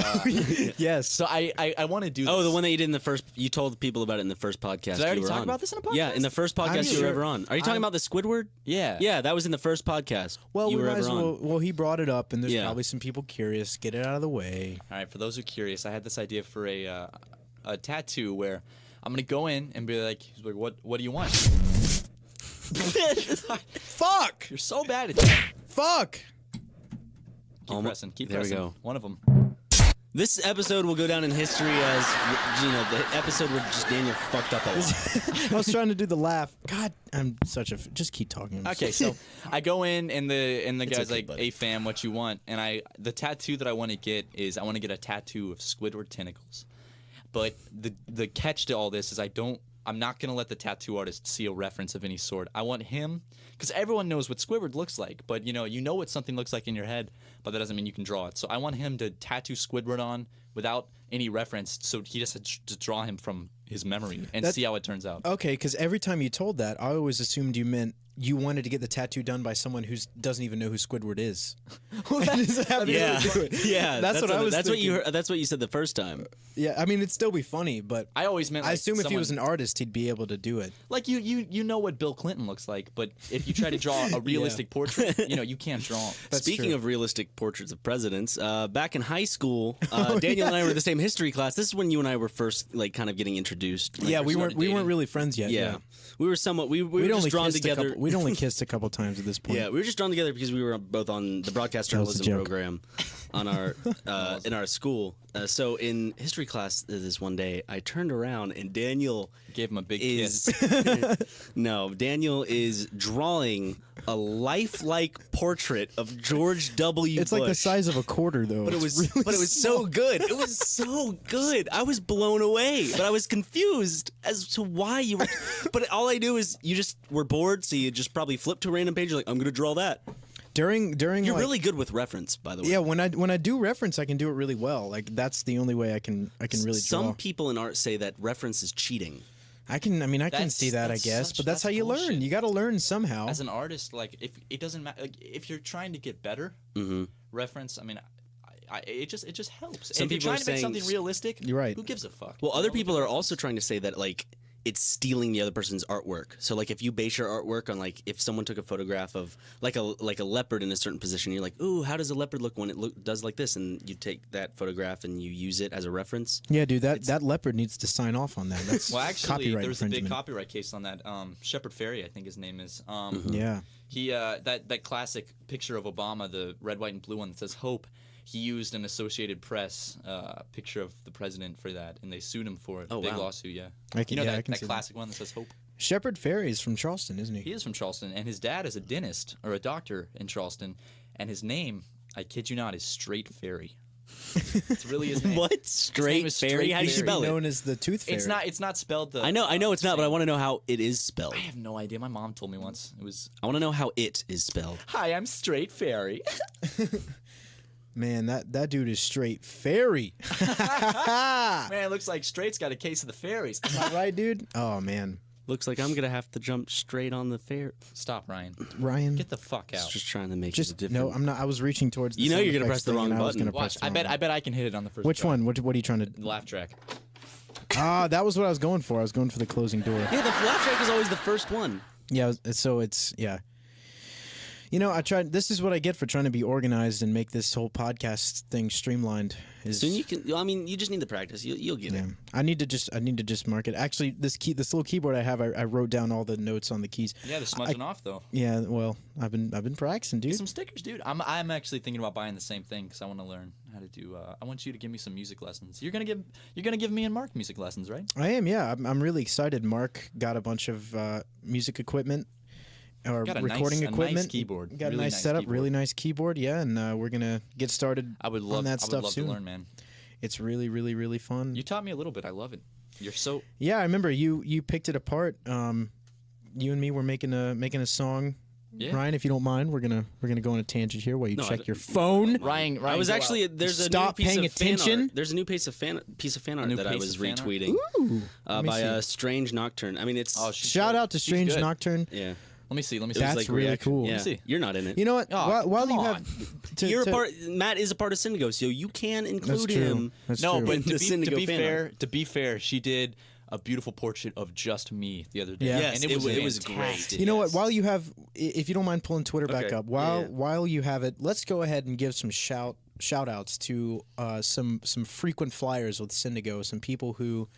S2: Yes.
S3: so I want to do.
S1: Oh,
S3: this.
S1: the one that you did in the first. You told people about it in the first podcast.
S3: Did I already
S1: you were
S3: talk
S1: on.
S3: about this in a podcast?
S1: Yeah, in the first
S2: I'm
S1: podcast you were
S2: sure.
S1: ever on. Are you talking about the Squidward?
S3: Yeah.
S1: Yeah, that was in the first podcast.
S2: Well,
S1: you
S2: we
S1: were
S2: might
S1: ever
S2: as
S1: on.
S2: well. Well, he brought it up, and there's
S1: Yeah.
S2: probably some people curious. Get it out of the way.
S3: All right, for those who are curious, I had this idea for a tattoo where I'm gonna go in and be like, what do you want?
S2: Fuck!
S3: You're so bad at that.
S2: Fuck!
S3: Keep pressing. Keep
S1: there we
S3: pressing.
S1: go.
S3: One of them.
S1: This episode will go down in history as the episode where just Daniel fucked up a lot.
S2: I was trying to do the laugh. God, I'm such a. Just keep talking.
S3: Okay, so I go in and the guy's
S1: okay,
S3: like,
S1: buddy.
S3: "Hey fam, what you want?" And the tattoo that I want to get is I want to get a tattoo of Squidward tentacles. But the catch to all this is I'm not gonna let the tattoo artist see a reference of any sort. I want him, because everyone knows what Squidward looks like, but you know what something looks like in your head, but that doesn't mean you can draw it. So I want him to tattoo Squidward on without any reference, so he just has to draw him from his memory and see how it turns out.
S2: Okay, because every time you told that, I always assumed you meant you wanted to get the tattoo done by someone who doesn't even know who Squidward is.
S1: Yeah, yeah.
S2: That's what I was
S1: That's
S2: thinking.
S1: That's what you said the first time.
S2: Yeah, I mean, it'd still be funny, but
S3: I always meant. Like,
S2: I assume if he was an
S3: someone-
S2: artist, he'd be able to do it.
S3: like you know what Bill Clinton looks like, but if you try to draw a realistic portrait, you can't draw him.
S2: That's
S1: Speaking
S2: true.
S1: of realistic portraits of presidents, back in high school, Daniel and I were in the same history class. This is when you and I were first, like, kind of getting introduced. Like,
S2: Yeah,
S1: first
S2: we
S1: started
S2: weren't
S1: dating.
S2: really friends yet.
S1: Yeah. We were somewhat. We were
S2: We'd
S1: just
S2: only
S1: drawn
S2: kissed
S1: together.
S2: We'd only kissed a couple times at this point.
S1: Yeah, we were just drawn together because we were both on the broadcast
S2: That was a
S1: journalism
S2: joke.
S1: program on our in our school. So in history class this one day, I turned around and Daniel
S3: Gave him a big
S1: is
S3: kiss.
S1: no, Daniel is drawing a lifelike portrait of George W.
S2: It's
S1: Bush.
S2: like the size of a quarter, though.
S1: But it was so good. It was so good. I was blown away, but I was confused as to why you were. But all I knew is you just were bored, so you just probably flipped to a random page. You're like, I'm going to draw that.
S2: during.
S1: You're
S2: like-
S1: really good with reference, by the way.
S2: Yeah, when I do reference, I can do it really well. Like that's the only way I can really draw.
S1: Some people in art say that reference is cheating.
S2: I can
S3: That's-
S2: see that, I
S3: that's
S2: guess,
S3: such-
S2: but that's how you
S3: bullshit.
S2: learn. You got to learn somehow.
S3: As an artist, like if it doesn't matter, like, if you're trying to get better, reference. I mean, it just helps.
S1: Some
S3: And if you're
S1: people are
S3: trying to make
S1: saying-
S3: something realistic,
S2: You're right.
S3: Who gives a fuck?
S1: Well, other people are also trying to say that, like, it's stealing the other person's artwork. So, like, if you base your artwork on, like, if someone took a photograph of like a leopard in a certain position, you're like, ooh, how does a leopard look when it does like this? And you take that photograph and you use it as a reference.
S2: Yeah, dude, that leopard needs to sign off on that. That's
S3: Well, actually,
S2: copyright
S3: there was a big
S2: infringement.
S3: copyright case on that. Shepard Fairey, I think his name is.
S2: Yeah.
S3: He that classic picture of Obama, the red, white, and blue one that says "Hope." He used an Associated Press picture of the president for that, and they sued him for it.
S1: Oh,
S3: Big
S1: wow.
S3: lawsuit, yeah.
S2: I can-
S3: you know
S2: yeah, I
S3: that,
S2: can
S3: that
S2: see that.
S3: classic one that says "Hope."
S2: Shepard Fairey is from Charleston, isn't
S3: He
S2: he?
S3: is from Charleston, and his dad is a dentist or a doctor in Charleston, and his name, I kid you not, is Straight Fairy. It's really his name.
S1: What?
S3: name
S1: Straight
S3: is
S1: fairy?
S3: Straight
S1: How do you
S3: Fairy.
S1: spell it?
S2: Known as the Tooth Fairy.
S3: It's not spelled the.
S1: I know it's not, but I
S3: same.
S1: want to know how it is spelled.
S3: I have no idea. My mom told me once. It was,
S1: I want to know how it is spelled.
S3: "Hi, I'm Straight Fairy."
S2: Man, that dude is straight fairy.
S3: Man, it looks like Straight's got a case of the fairies.
S2: Am I right, dude? Oh man,
S1: Looks like I'm gonna have to jump straight on the fair.
S3: Stop, Ryan.
S2: Ryan.
S3: Get the fuck out.
S1: Just trying to make it a
S2: Just
S1: different.
S2: no, I'm not. I was reaching towards. The
S1: You know
S2: sound
S1: you're gonna
S2: effects
S1: press the
S2: thing,
S1: wrong
S2: and I was
S1: button.
S2: gonna press
S3: Watch.
S2: the
S3: I
S2: wrong
S3: bet I can hit it on the first.
S2: Which
S3: try.
S2: one? What are you trying to?
S3: The laugh track.
S2: Ah, that was what I was going for. I was going for the closing door.
S1: Yeah, the laugh track is always the first one.
S2: Yeah, so it's yeah. You know, I tried. This is what I get for trying to be organized and make this whole podcast thing streamlined.
S1: Soon you can. I mean, you just need the practice. You'll get it.
S2: I need to just mark it. Actually, this little keyboard I have, I wrote down all the notes on the keys.
S3: Yeah, they're smudging off though.
S2: Yeah, well, I've been practicing, dude.
S3: Get some stickers, dude. I'm actually thinking about buying the same thing because I want to learn how to do. I want you to give me some music lessons. You're gonna give me and Mark music lessons, right?
S2: I am. Yeah, I'm really excited. Mark got a bunch of music equipment. Or
S3: got a
S2: recording
S3: nice,
S2: equipment.
S3: A nice keyboard.
S2: Got
S3: really
S2: a nice setup,
S3: keyboard.
S2: really nice keyboard. Yeah, and we're gonna get started.
S3: I would love
S2: on that stuff
S3: I would love
S2: soon.
S3: to learn, man.
S2: It's really, really, really fun.
S3: You taught me a little bit. I love it. You're so.
S2: Yeah, I remember you picked it apart. You and me were making a song.
S3: Yeah.
S2: Ryan, if you don't mind, we're gonna go on a tangent here while you
S1: No,
S2: check
S1: I-
S2: your phone.
S3: Ryan,
S1: I was
S3: go
S1: actually
S3: out.
S1: there's a
S2: Stop
S1: new piece
S2: paying
S1: of fan
S2: attention.
S1: art. There's a new piece of fan art
S3: new
S1: that I
S3: piece
S1: was
S3: of fan art?
S1: retweeting
S2: Ooh, let me
S1: by
S2: see.
S1: a Strange Nocturne. I mean, it's
S3: she's
S2: Shout
S3: good.
S2: out to
S3: She's
S2: Strange
S3: good.
S2: Nocturne.
S1: yeah.
S3: Let me see.
S1: It was
S2: That's
S1: like
S2: really
S1: reaction.
S2: cool.
S1: Yeah.
S3: Let me see.
S1: You're not in it.
S2: You know what?
S3: Oh,
S2: while
S3: come
S2: you
S3: on.
S2: have,
S1: You're a part. Matt is a part of Cyndago, so you can
S2: That's
S1: include
S2: true.
S1: him.
S2: That's
S3: No,
S2: true.
S3: but
S1: The
S3: to
S1: Cyndago
S3: be
S1: fan
S3: fair,
S1: art.
S3: to be fair, she did a beautiful portrait of just me the other day.
S2: Yeah.
S1: Yes,
S3: and it was
S1: great.
S3: fantastic.
S2: You know what?
S3: Yes.
S2: While you have, if you don't mind pulling Twitter back
S1: Okay.
S2: up,
S1: Yeah.
S2: while you have it, let's go ahead and give some shout outs to some frequent flyers with Cyndago, some people who.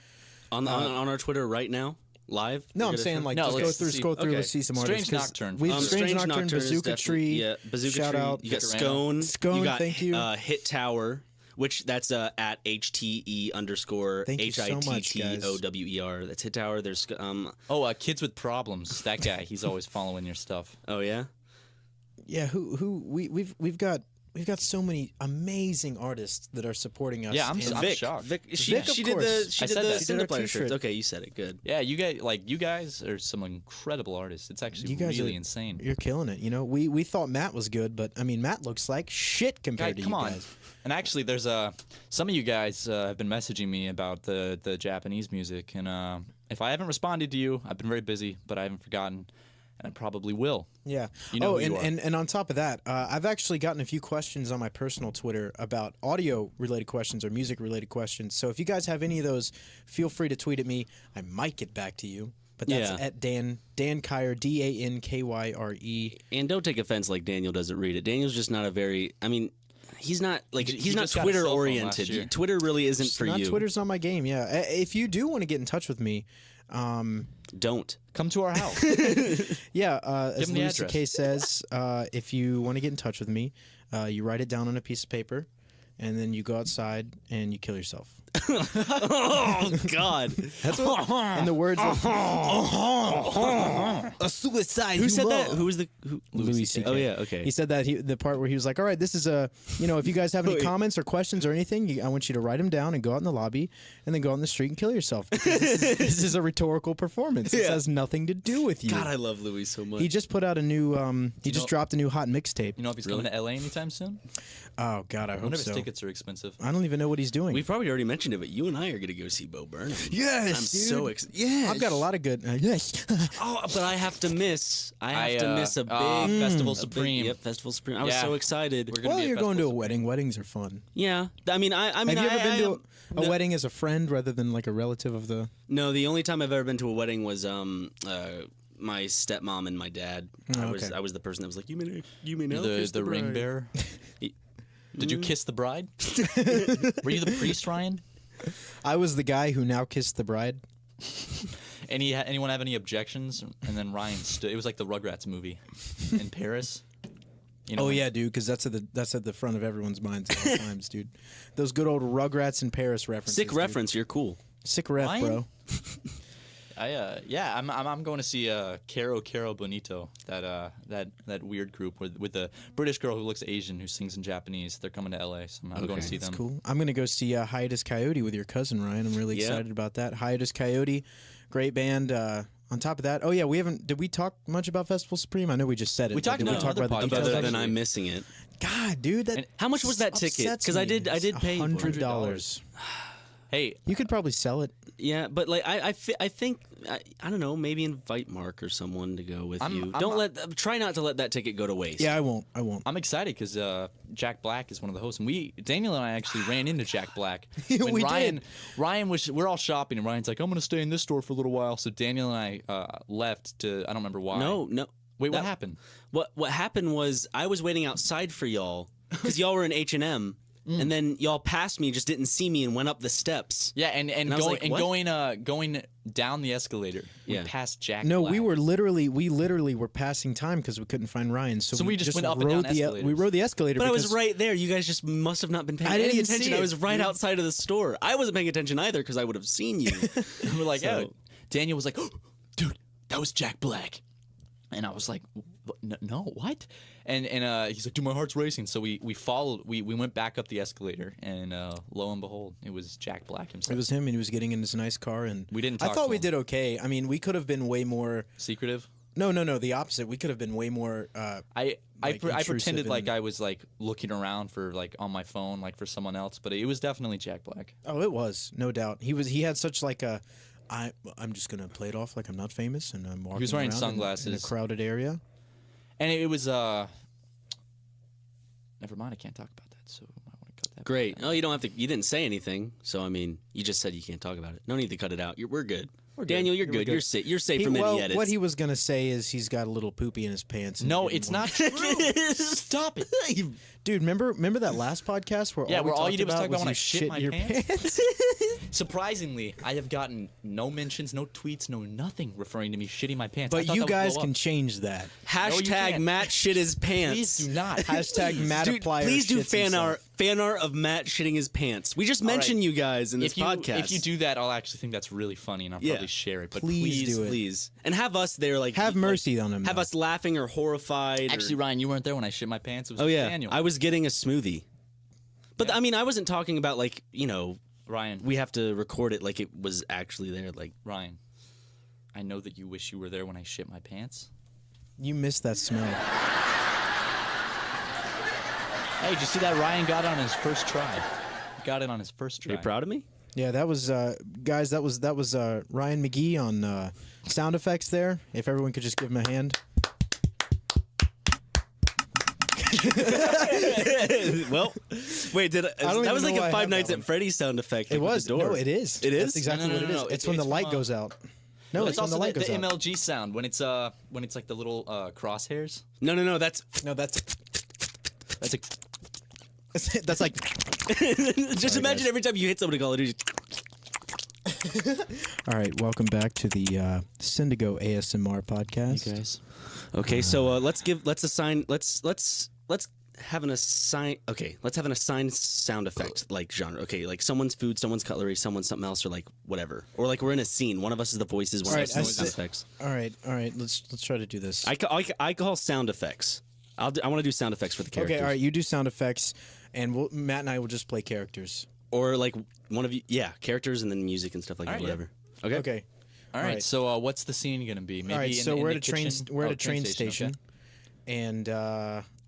S1: On our Twitter right now, live.
S2: No,
S1: We're
S2: I'm
S1: gonna
S2: saying
S1: show-
S2: like
S3: No,
S2: just
S3: let's
S2: scroll through,
S1: okay.
S2: let's see some
S3: Strange
S2: artists. 'cause
S3: Nocturne.
S2: We have Strange Nocturne,
S1: is
S2: Bazooka
S1: definitely-
S2: Tree.
S1: Yeah, Bazooka
S2: shout
S1: Tree.
S2: out.
S1: You got
S3: Vicarano.
S1: Scone.
S2: Scone,
S1: you got,
S2: thank you.
S1: Hit Tower, which that's at HTE_
S2: Thank you so much, guys.
S1: HITTOWER. That's Hit Tower. There's
S3: Kids with Problems. That guy. He's always following your stuff.
S1: oh yeah.
S2: Yeah, we've got so many amazing artists that are supporting us.
S3: Yeah, I'm
S2: and-
S3: so-
S1: Vic,
S3: shocked.
S1: she
S2: Vic, of
S1: did the
S2: course.
S1: she
S3: I
S1: did
S3: said
S1: the
S3: that.
S2: She did our
S1: Cindaplayer
S2: t-shirt.
S1: shirts. Okay, you said it good.
S3: Yeah, you guys are some incredible artists. It's actually
S2: You guys
S3: really
S2: are-
S3: insane.
S2: You're killing it. You know, we thought Matt was good, but I mean, Matt looks like shit compared
S3: Guy,
S2: to
S3: come
S2: you
S3: on.
S2: guys.
S3: And actually, there's some of you guys have been messaging me about the Japanese music, and if I haven't responded to you, I've been very busy, but I haven't forgotten, and I probably will.
S2: Yeah.
S3: You know
S2: oh,
S3: who you
S2: and on top of that, I've actually gotten a few questions on my personal Twitter about audio related questions or music related questions. So if you guys have any of those, feel free to tweet at me. I might get back to you. But that's
S1: Yeah.
S2: at Dan Kyer, DANKYRE.
S1: And don't take offense like Daniel doesn't read it. Daniel's just not a very. I mean, he's not like
S3: He
S1: he's not
S3: just got a
S1: Twitter
S3: cell phone
S1: oriented.
S3: last year.
S1: Twitter really isn't for
S2: Not
S1: you.
S2: Twitter's not my game. Yeah. If you do want to get in touch with me,
S1: Don't.
S3: Come to our house.
S2: yeah, as
S3: him the
S2: Louis
S3: address.
S2: C.K. says, if you want to get in touch with me, you write it down on a piece of paper, and then you go outside and you kill yourself.
S1: Oh God.
S2: That's what. And the words. Are, a suicide.
S1: Who said that? Who was the
S2: Louis C.K.
S1: Oh yeah. Okay.
S2: He said that the part where he was like, "All right, this is a, if you guys have any
S1: Wait.
S2: comments or questions or anything, I want you to write them down and go out in the lobby, and then go out in the street and kill yourself. Because this is a rhetorical performance. This
S1: Yeah.
S2: has nothing to do with you."
S1: God, I love Louis so much.
S2: He just put out a new. He just
S3: know-
S2: dropped a new hot mixtape.
S3: You know if he's coming to LA anytime soon?
S2: Oh God, I
S3: I
S2: hope
S3: wonder if his
S2: so.
S3: tickets are expensive.
S2: I don't even know what he's doing.
S1: We've probably already mentioned it, but you and I are going to go see Bo Burnham.
S2: Yes,
S1: I'm
S2: dude.
S1: so excited. Yeah,
S2: I've got a lot of good. Yes.
S1: Oh, but I have to miss. I have to miss a big
S3: Festival
S1: a big-
S3: Supreme.
S1: Yep, Festival Supreme. I was
S3: Yeah.
S1: so excited.
S3: We're gonna
S2: Well,
S3: be at
S2: you're going to a
S3: Festival
S2: wedding. Weddings are fun.
S1: Yeah, I mean, I mean,
S2: Have you ever been to a
S1: no,
S2: wedding as a friend rather than like a relative of the?
S1: No, the only time I've ever been to a wedding was my stepmom and my dad.
S2: okay.
S1: I was the person that was like, you may now
S3: the
S1: kiss
S3: the ring
S1: bride."
S3: bearer. Did you kiss the bride? Were you the priest, Ryan?
S2: I was the guy who now kissed the bride.
S3: Anyone have any objections? And then Ryan stood. It was like the Rugrats movie in Paris. You know,
S2: Oh
S3: when-
S2: yeah, dude, because that's at the front of everyone's minds at all times, dude. Those good old Rugrats in Paris references.
S1: Sick
S2: dude.
S1: reference. You're cool.
S2: Sick ref,
S3: Ryan?
S2: bro.
S3: I'm going to see Caro Bonito, that weird group with the British girl who looks Asian who sings in Japanese. They're coming to LA, so I'm going to see
S2: That's
S3: them.
S2: cool. I'm gonna go see Hiatus Coyote with your cousin Ryan. I'm really
S1: Yeah.
S2: excited about that. Hiatus Coyote, great band. On top of that, oh yeah, did we talk much about Festival Supreme? I know we just said it.
S3: We
S2: but
S3: talked
S2: did
S3: about
S2: we talk
S3: other
S2: about the
S3: podcasts,
S2: details?
S1: Other
S3: actually.
S1: than I'm missing it.
S2: God, dude, that
S1: How much was that ticket?
S2: upsets
S1: Because I
S2: me.
S1: did pay for it.
S2: $100.
S3: Hey,
S2: You could probably sell it.
S1: Yeah, but like I think I don't know. Maybe invite Mark or someone to go with you. Try not to let that ticket go to waste.
S2: Yeah, I won't.
S3: I'm excited because Jack Black is one of the hosts, and Daniel and I actually ran into Jack Black.
S2: We did.
S3: Ryan was. We're all shopping, and Ryan's like, "I'm going to stay in this store for a little while." So Daniel and I left to. I don't remember why.
S1: No.
S3: Wait, what happened?
S1: What happened was I was waiting outside for y'all because y'all were in H&M. And then y'all passed me, just didn't see me, and went up the steps.
S3: Yeah, and
S1: I was like, what?
S3: going down the escalator.
S1: Yeah.
S3: We passed Jack.
S2: No,
S3: Black.
S2: we literally were passing time because we couldn't find Ryan. So
S3: we just went up and down escalators.
S2: We rode the escalator.
S1: But I was
S2: because-
S1: right there. You guys just must have not been paying
S2: I
S1: any
S2: didn't see
S1: attention.
S2: it.
S1: I was right outside of the store. I wasn't paying attention either because I would have seen you.
S3: We're like,
S1: So-
S3: oh. Daniel was like, oh, dude, that was Jack Black. And I was like, no, what? And he's like, dude, my heart's racing. So we followed, we went back up the escalator, and lo and behold, it was Jack Black himself.
S2: It was him, and he was getting in his nice car, and
S3: We didn't
S2: I
S3: talk
S2: thought
S3: to
S2: we
S3: him.
S2: did okay. I mean, we could have been way more.
S3: Secretive.
S2: No, the opposite. We could have been way more.
S3: I
S2: intrusive
S3: pretended like
S2: and-
S3: I was like looking around for like on my phone like for someone else, but it was definitely Jack Black.
S2: Oh, it was no doubt. He had such like a. I'm just gonna play it off like I'm not famous, and I'm walking.
S3: was wearing
S2: around
S3: sunglasses.
S2: in a crowded area.
S3: And it was never mind, I can't talk about that, so I might want to cut that.
S1: Great. Oh, you don't have to. You didn't say anything, so I mean, you just said you can't talk about it. No need to cut it out. We're good. Daniel, you're good. You're safe. You're safe from any edits.
S2: What he was gonna say is he's got a little poopy in his pants. and
S3: No,
S2: he didn't
S3: it's
S2: want-
S3: not true. Stop it.
S2: Dude, remember that last podcast where
S3: Yeah, where all you did was talk about when
S2: you
S3: I shit my
S2: your
S3: pants? Surprisingly, I have gotten no mentions, no tweets, no nothing referring to me shitting my pants. I
S2: But
S3: thought
S2: you
S3: that would
S2: guys
S3: blow
S2: can
S3: up.
S2: change that.
S1: Hashtag
S3: can't.
S1: Matt shit his pants.
S3: Please do not.
S2: Hashtag Matt
S1: Dude,
S2: Applier
S1: please do
S2: shits
S1: fan
S2: himself.
S1: art of Matt shitting his pants. We just mentioned you guys in this podcast.
S3: If you do that, I'll actually think that's really funny, and I'll probably share it. But
S2: Please do it.
S1: please, and have us there, like
S2: Have mercy on him.
S1: have
S2: though.
S1: us laughing or horrified.
S3: Actually,
S1: or,
S3: Ryan, you weren't there when I shit my pants. It was
S1: oh yeah,
S3: Daniel.
S1: I was getting a smoothie. But
S3: Yeah.
S1: I mean, I wasn't talking about like
S3: Ryan,
S1: we have to record it like it was actually there. Like
S3: Ryan, I know that you wish you were there when I shit my pants.
S2: You missed that smell.
S3: Hey, did you see that? Ryan got it on his first try. Got it on his first
S1: are
S3: try.
S1: you proud of me?
S2: Yeah, that was guys. That was Ryan McGee on sound effects. There, if everyone could just give him a hand.
S1: Well, wait,
S2: don't
S1: that
S2: even
S1: was like
S2: know
S1: a
S2: why I
S1: Five
S2: have
S1: Nights
S2: that
S1: at
S2: one.
S1: Freddy's sound effect.
S2: It
S1: like, with
S2: was.
S1: the door.
S2: No, it is.
S1: It is?
S2: That's exactly
S3: No,
S2: what it is.
S3: no.
S2: It's when the
S3: It's
S2: light
S3: from,
S2: goes out. No,
S3: It's
S2: it's when the
S3: also
S2: light
S3: the
S2: goes out.
S3: MLG sound when it's like the little crosshairs.
S1: No, that's
S2: No, that's
S3: That's a
S2: that's like.
S1: just imagine
S2: guys.
S1: every time you hit somebody, Call of Duty.
S2: All right, welcome back to the Cyndago ASMR podcast.
S3: guys.
S1: Okay, so let's have an assigned sound effect like genre. Okay, like someone's food, someone's cutlery, someone's something else, or like whatever. Or like we're in a scene. One of us is the voices, one
S2: All
S1: of
S2: right,
S1: us is the
S2: I
S1: sound
S2: see-
S1: effects.
S2: All right. Let's try to do this.
S1: I call sound effects. I want to do sound effects for the characters.
S2: Okay, all right. You do sound effects, and Matt and I will just play characters.
S1: Or like one of you, characters and then music and stuff like that.
S3: All right,
S1: Whatever. Okay.
S2: Okay.
S3: All right.
S2: right.
S3: So what's the scene gonna be? Maybe
S2: All right.
S3: in,
S2: So
S3: in
S2: we're
S3: the
S2: at a train.
S3: kitchen?
S2: We're at
S3: Oh,
S2: a train station,
S3: okay.
S2: and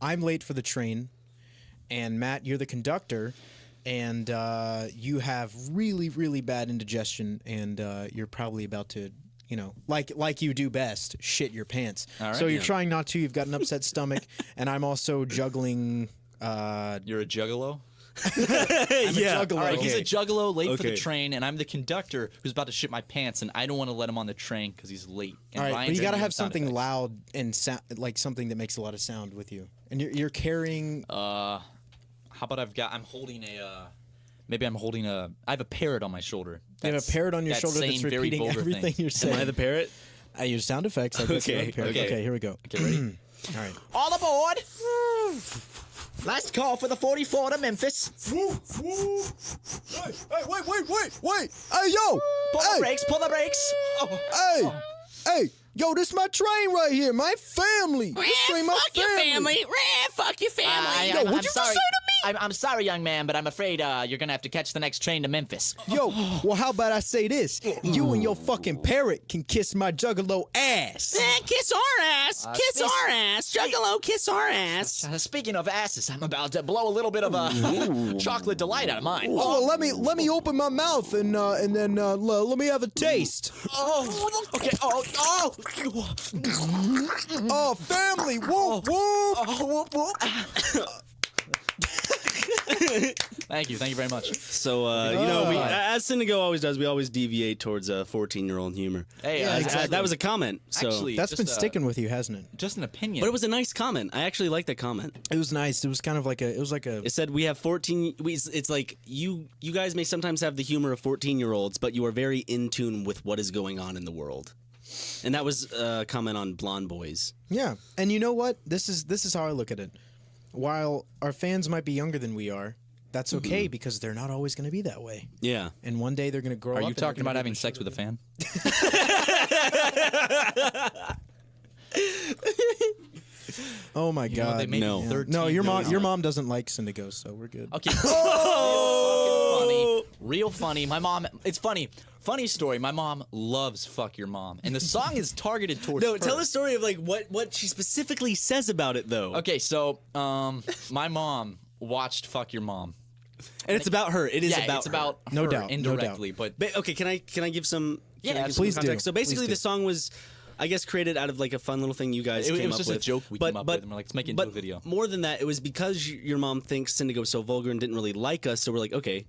S2: I'm late for the train, and Matt, you're the conductor, and you have really, really bad indigestion, and you're probably about to, like you do best, shit your pants.
S3: All right.
S2: So you're
S1: Yeah.
S2: trying not to. You've got an upset stomach, and I'm also juggling.
S3: You're a juggalo.
S1: Yeah.
S2: juggalo.
S3: All right, he's a
S1: Okay.
S3: juggalo late for the
S1: Okay.
S3: train, and I'm the conductor who's about to shit my pants, and I don't want to let him on the train because he's late. And
S2: All right,
S3: Ryan's
S2: but you got to
S3: gonna
S2: have
S3: give sound
S2: something
S3: effects.
S2: loud and like something that makes a lot of sound with you, and you're carrying.
S3: How about I'm holding a. Maybe I'm holding a. I have a parrot on my shoulder.
S2: You have a parrot on your
S3: that
S2: shoulder that's
S3: same very
S2: repeating
S3: vulgar
S2: everything
S3: thing.
S2: you're saying.
S1: Am I the parrot?
S2: I use sound effects. I guess you're
S1: Okay,
S2: a parrot.
S1: okay.
S2: Okay, here we go.
S3: Okay, ready?
S2: All right.
S4: All aboard! Last call for the 44 to Memphis.
S2: Hey, wait! Hey, yo!
S4: Pull the brakes, pull the brakes.
S2: Hey! Yo, this my train right here. My family. This train, my
S4: Fuck your family. Fuck your family.
S2: Yo, what'd you just say to me?
S4: I'm sorry, young man, but I'm afraid you're gonna have to catch the next train to Memphis.
S2: Yo, well, how about I say this? You and your fucking parrot can kiss my juggalo ass.
S4: Kiss our ass. Kiss our ass. Juggalo, kiss our ass. Speaking of asses, I'm about to blow a little bit of chocolate delight out of mine.
S2: Oh, well, let me open my mouth and then let me have a taste.
S4: Oh, okay. Oh.
S2: Oh, family, whoop whoop.
S4: Whoop, whoop.
S3: Thank you very much.
S1: So you know, as Cyndago always does, we always deviate towards a 14-year-old humor.
S3: Hey,
S2: exactly.
S1: That was a comment. So.
S3: Actually,
S2: That's
S3: just
S2: been sticking with you, hasn't it?
S3: Just an opinion.
S1: But it was a nice comment. I actually liked that comment.
S2: It was nice. It was kind of like a. It was like a.
S1: It said we have 14. It's like you guys may sometimes have the humor of 14-year-olds, but you are very in tune with what is going on in the world. And that was a comment on Blonde Boys.
S2: Yeah, and you know what? This is how I look at it. While our fans might be younger than we are, that's okay because they're not always going to be that way.
S1: Yeah.
S2: And one day they're going to grow up.
S3: Are you
S2: and
S3: talking
S2: they're
S3: about
S2: gonna
S3: having
S2: be
S3: sex with a fan?
S2: Oh my
S3: know,
S2: God!
S3: they made
S1: No.
S3: 13
S2: No, your
S3: million.
S2: mom doesn't like Cyndago, so we're good.
S3: Okay. Real fucking funny. Real funny. My mom. It's funny. Funny story. My mom loves "Fuck Your Mom," and the song is targeted towards.
S1: No,
S3: her.
S1: tell the story of like what she specifically says about it though.
S3: Okay, so my mom watched "Fuck Your Mom."
S1: And it's about her. It is
S3: Yeah,
S1: about
S3: it's
S1: her.
S3: about
S2: No
S3: her
S2: doubt, no
S3: indirectly, but
S1: Okay, can I give some?
S3: Yeah,
S1: can I give some
S2: please do.
S1: context? So basically,
S2: Please do.
S1: the song was, I guess, created out of like a fun little thing you guys
S3: It
S1: came
S3: was
S1: up
S3: just a
S1: with.
S3: joke we came up with, and we're like, let's make it into a video.
S1: More than that, it was because your mom thinks Cyndago was so vulgar and didn't really like us. So we're like, okay,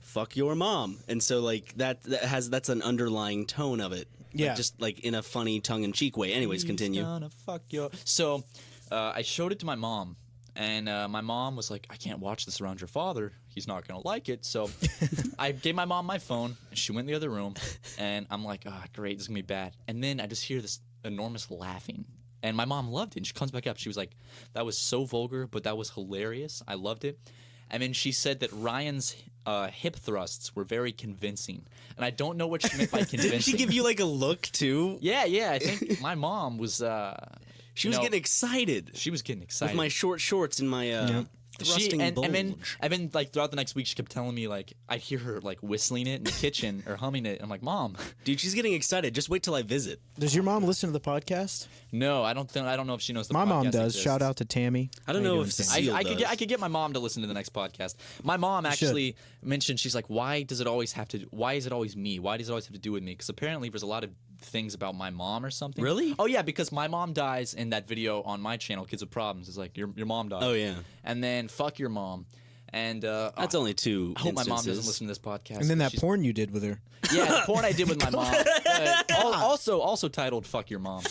S1: fuck your mom. And so like that's an underlying tone of it. Like,
S2: Yeah.
S1: just like in a funny tongue-in-cheek way. Anyways, continue.
S3: Gonna fuck your... So I showed it to my mom, and my mom was like, I can't watch this around your father. He's not going to like it. So I gave my mom my phone, and she went in the other room, and I'm like, great, this is going to be bad. And then I just hear this enormous laughing. And my mom loved it. And she comes back up. She was like, that was so vulgar, but that was hilarious. I loved it. And then she said that Ryan's hip thrusts were very convincing. And I don't know what she meant by convincing.
S1: Did she give you like a look too?
S3: Yeah. I think my mom was...
S1: She was getting excited.
S3: She was getting excited.
S1: With my short shorts and my thrusting bulge.
S3: and then like throughout the next week, she kept telling me like I'd hear her like whistling it in the kitchen or humming it. I'm like, Mom,
S1: Dude, she's getting excited. Just wait till I visit.
S2: Does your mom listen to the podcast?
S3: no, I don't know if she knows the
S2: My mom
S3: podcast
S2: does.
S3: exists.
S2: Shout out to Tammy.
S1: I don't
S2: How you
S1: know
S2: doing,
S1: if
S2: Tammy?
S1: Cecile
S3: I could get my mom to listen to the next podcast. My mom actually mentioned, she's like, why is it always me? Why does it always have to do with me? Because apparently there's a lot of things about my mom or something.
S1: Really?
S3: Oh yeah, because my mom dies in that video on my channel, Kids with Problems. It's like your mom died.
S1: Oh, yeah.
S3: And then fuck your mom. And
S1: That's only two
S3: I hope my mom
S1: instances.
S3: doesn't listen to this podcast.
S2: And then that
S3: She's-
S2: porn you did with her.
S3: Yeah, the porn I did with my mom. Also titled "Fuck Your Mom."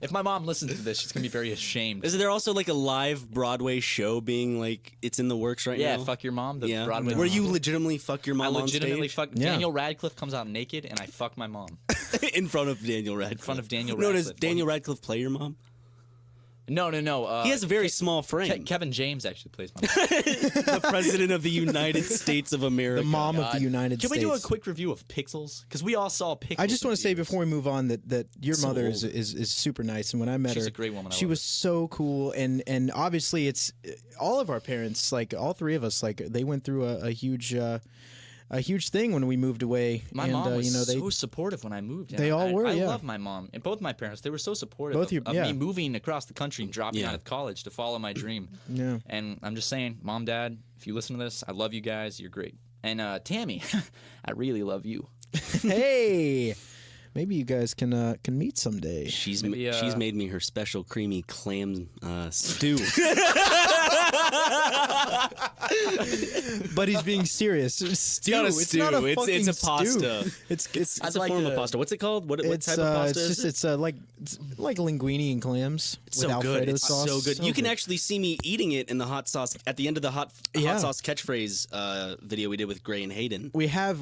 S3: If my mom listens to this, she's gonna be very ashamed.
S1: Is there also like a live Broadway show being like it's in the works right
S3: Yeah,
S1: now?
S3: "Fuck Your Mom." The
S1: Yeah.
S3: Broadway.
S1: Where you
S3: musical.
S1: legitimately fuck your
S3: I
S1: mom
S3: legitimately
S1: on
S3: fuck.
S2: Yeah.
S3: Daniel Radcliffe comes out naked, and I fuck my mom.
S1: stage in front of Daniel Radcliffe. In
S3: front of Daniel
S1: No, does
S3: Radcliffe.
S1: Daniel Radcliffe play your mom?
S3: No.
S1: He has a very small frame.
S3: Kevin James actually plays my mom.
S1: The president of the United States of America.
S2: The mom of the United
S3: Can
S2: States.
S3: we do a quick review of Pixels? Because we all saw Pixels.
S2: I just want to say
S3: reviews.
S2: before we move on that your
S1: So
S2: mother
S1: old.
S2: is super nice, and when I met
S3: She's
S2: her,
S3: a great woman. I
S2: she
S3: love
S2: was so cool, and obviously it's all of our parents, like all three of us, like they went through a huge thing when we moved away.
S3: My
S2: and,
S3: mom was
S2: they
S3: so supportive when I moved. and
S2: They all were,
S3: I
S2: yeah.
S3: love my mom and both my parents. They were so supportive
S2: Both
S3: of
S2: yeah.
S3: me moving across the country and dropping
S1: Yeah.
S3: out of college to follow my dream.
S2: Yeah.
S3: And I'm just saying, Mom, Dad, if you listen to this, I love you guys. You're great. And Tammy, I really love you.
S2: Hey, maybe you guys can meet someday.
S1: She's
S3: Maybe,
S1: she's made me her special creamy clam stew.
S2: But he's being serious. Stew.
S1: not a
S2: It's
S1: stew.
S2: not a
S1: It's
S2: fucking
S1: a pasta.
S2: stew. It's
S1: It's
S3: I'd
S1: a
S3: like
S1: form
S3: to-
S1: of pasta. What's it called? What
S2: it's
S1: type of pasta
S2: it's
S1: is
S2: just
S1: it?
S2: it's like linguine and clams
S1: It's
S2: with
S1: so
S2: Alfredo
S1: good. It's
S2: sauce.
S1: so good. You can actually see me eating it in the hot sauce at the end of the hot
S2: Yeah.
S1: sauce catchphrase video we did with Gray and Hayden.
S2: We have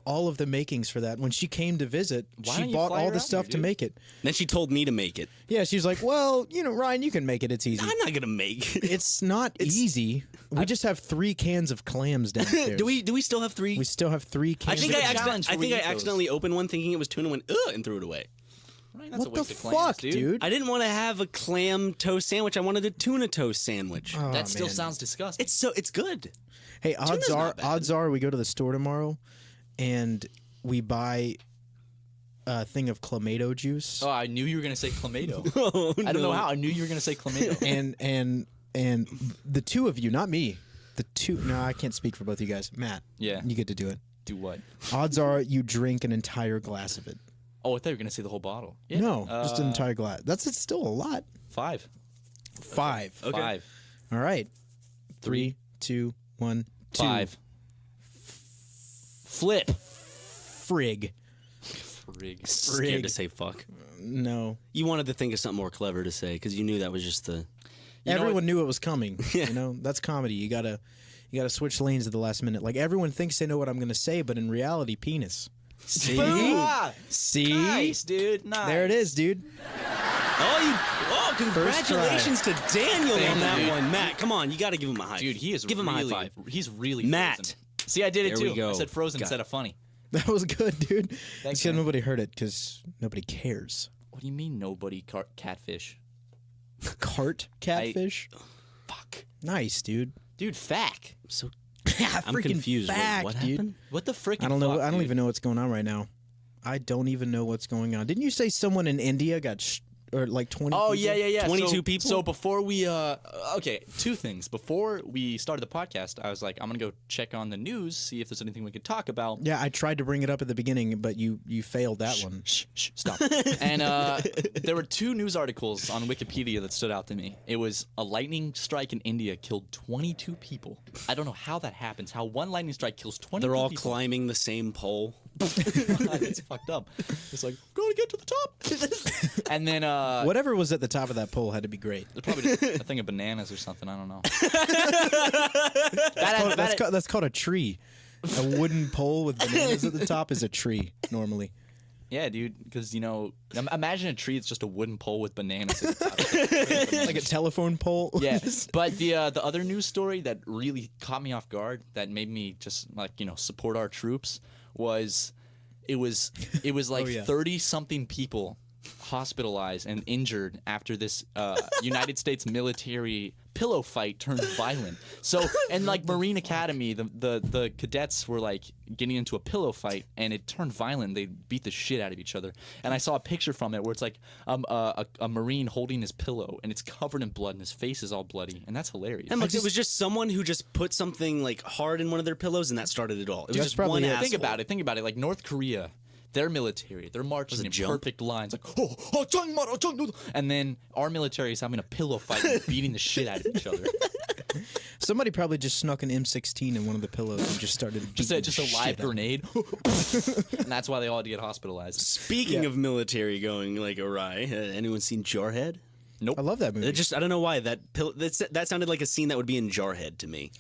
S2: all of the makings for that. When she came to visit,
S3: Why
S2: she
S3: don't you
S2: bought
S3: fly
S2: all
S3: her
S2: the
S3: out
S2: stuff
S3: here,
S2: to
S3: dude?
S2: make it.
S1: Then she told me to make it.
S2: Yeah, she was like, "Well, Ryan, you can make it. It's easy."
S1: I'm not gonna make it.
S2: It's not easy. We just have 3 cans of clams downstairs.
S1: Do we still have 3?
S2: We still have 3
S1: I
S2: cans.
S1: think
S2: of
S1: I,
S3: challenge
S1: I
S3: where
S1: think
S3: we
S1: I
S3: eat those.
S1: accidentally opened one thinking it was tuna, went ugh, and threw it away.
S3: Right? That's a
S2: What the
S3: waste of clams,
S2: fuck, dude?
S1: I didn't want to have a clam toast sandwich. I wanted a tuna toast sandwich.
S2: Oh,
S3: That still
S2: man.
S3: sounds disgusting.
S1: It's good.
S2: Hey,
S1: Tuna's not bad.
S2: odds are we go to the store tomorrow, and we buy a thing of clamato juice.
S3: Oh, I knew you were gonna say clamato.
S1: Oh,
S3: I don't know how. I knew you were gonna say clamato.
S2: and the two of you, not me. The two. No, I can't speak for both you guys. Matt.
S3: Yeah.
S2: You get to do it.
S3: Do what?
S2: Odds are you drink an entire glass of it.
S3: Oh, I thought you were gonna say the whole bottle. Yeah.
S2: No, just an entire glass. It's still a lot.
S3: 5.
S2: 5.
S1: Okay.
S3: 5.
S2: All right. 3, 2, 1, 2.
S3: 5. Flip.
S2: Frig.
S1: Scared to say fuck.
S2: No.
S1: You wanted to think of something more clever to say because you knew that was just the.
S2: Everyone knew it was coming. You know, that's comedy. You gotta switch lanes at the last minute. Like everyone thinks they know what I'm gonna say, but in reality, penis. See?
S3: Ah,
S2: See?
S3: nice, dude. Nice.
S2: There it is, dude.
S1: Congratulations to Daniel
S3: Thank
S1: on that
S3: you.
S1: one. Matt, come on, you got to give him a high.
S3: Dude, he is
S1: give him a high
S3: really,
S1: five.
S3: He's really
S1: Matt.
S3: Frozen. See, I did it
S1: There we
S3: too.
S1: go.
S3: I said Frozen
S1: Got
S3: instead
S1: it.
S3: of funny.
S2: That was good, dude.
S3: Thanks,
S2: Because
S3: man.
S2: nobody heard it because nobody cares.
S3: What do you mean nobody catfish?
S2: Cart catfish?
S3: Fuck.
S2: Nice, dude.
S3: Dude, fack.
S1: So I'm
S2: Freaking
S1: confused. Wait,
S2: fact,
S1: what
S2: dude.
S1: happened?
S3: What the frick?
S2: I don't know. I don't
S3: dude?
S2: even know what's going on right now. I don't even know what's going on. Didn't you say someone in India got or like 20
S3: Oh,
S2: people?
S3: yeah.
S1: 22 people?
S3: So before we, okay, two things. Before we started the podcast, I was like, I'm going to go check on the news, see if there's anything we could talk about.
S2: Yeah, I tried to bring it up at the beginning, but you failed that one.
S3: Shh, stop. And there were 2 news articles on Wikipedia that stood out to me. It was a lightning strike in India killed 22 people. I don't know how that happens, how one lightning strike kills 22
S1: They're all
S3: people.
S1: climbing the same pole.
S3: It's fucked up. It's like, gotta get to the top. And then,
S2: Whatever was at the top of that pole had to be great.
S3: there's probably just a thing of bananas or something. I don't know.
S2: That's called a tree. A wooden pole with bananas at the top is a tree normally.
S3: Yeah, dude, because, you know, imagine a tree that's just a wooden pole with bananas at the top.
S2: Like a telephone pole.
S3: Yeah, but the other news story that really caught me off guard, that made me just, like, you know, support our troops, was it was like
S2: Oh, yeah.
S3: 30-something people hospitalized and injured after this United States military pillow fight turned violent. So, and like Marine Academy, the cadets were like getting into a pillow fight and it turned violent. They beat the shit out of each other. And I saw a picture from it where it's like a Marine holding his pillow and it's covered in blood and his face is all bloody. And that's hilarious.
S1: And look, it was just someone who just put something like hard in one of their pillows, and that started it all. It was
S2: That's
S1: just
S2: probably
S1: one
S2: it.
S1: asshole.
S3: Think about it. Like North Korea, their military, they're marching in
S1: jump?
S3: perfect lines, like and then our military is having a pillow fight and beating the shit out of each other.
S2: Somebody probably just snuck an M16 in one of the pillows and just started
S3: Just
S2: beating
S3: a
S2: the
S3: live
S2: shit out.
S3: grenade, and that's why they all had to get hospitalized.
S1: Speaking of military going like awry, anyone seen Jarhead?
S2: I love that movie.
S1: I don't know why that sounded like a scene that would be in Jarhead to me.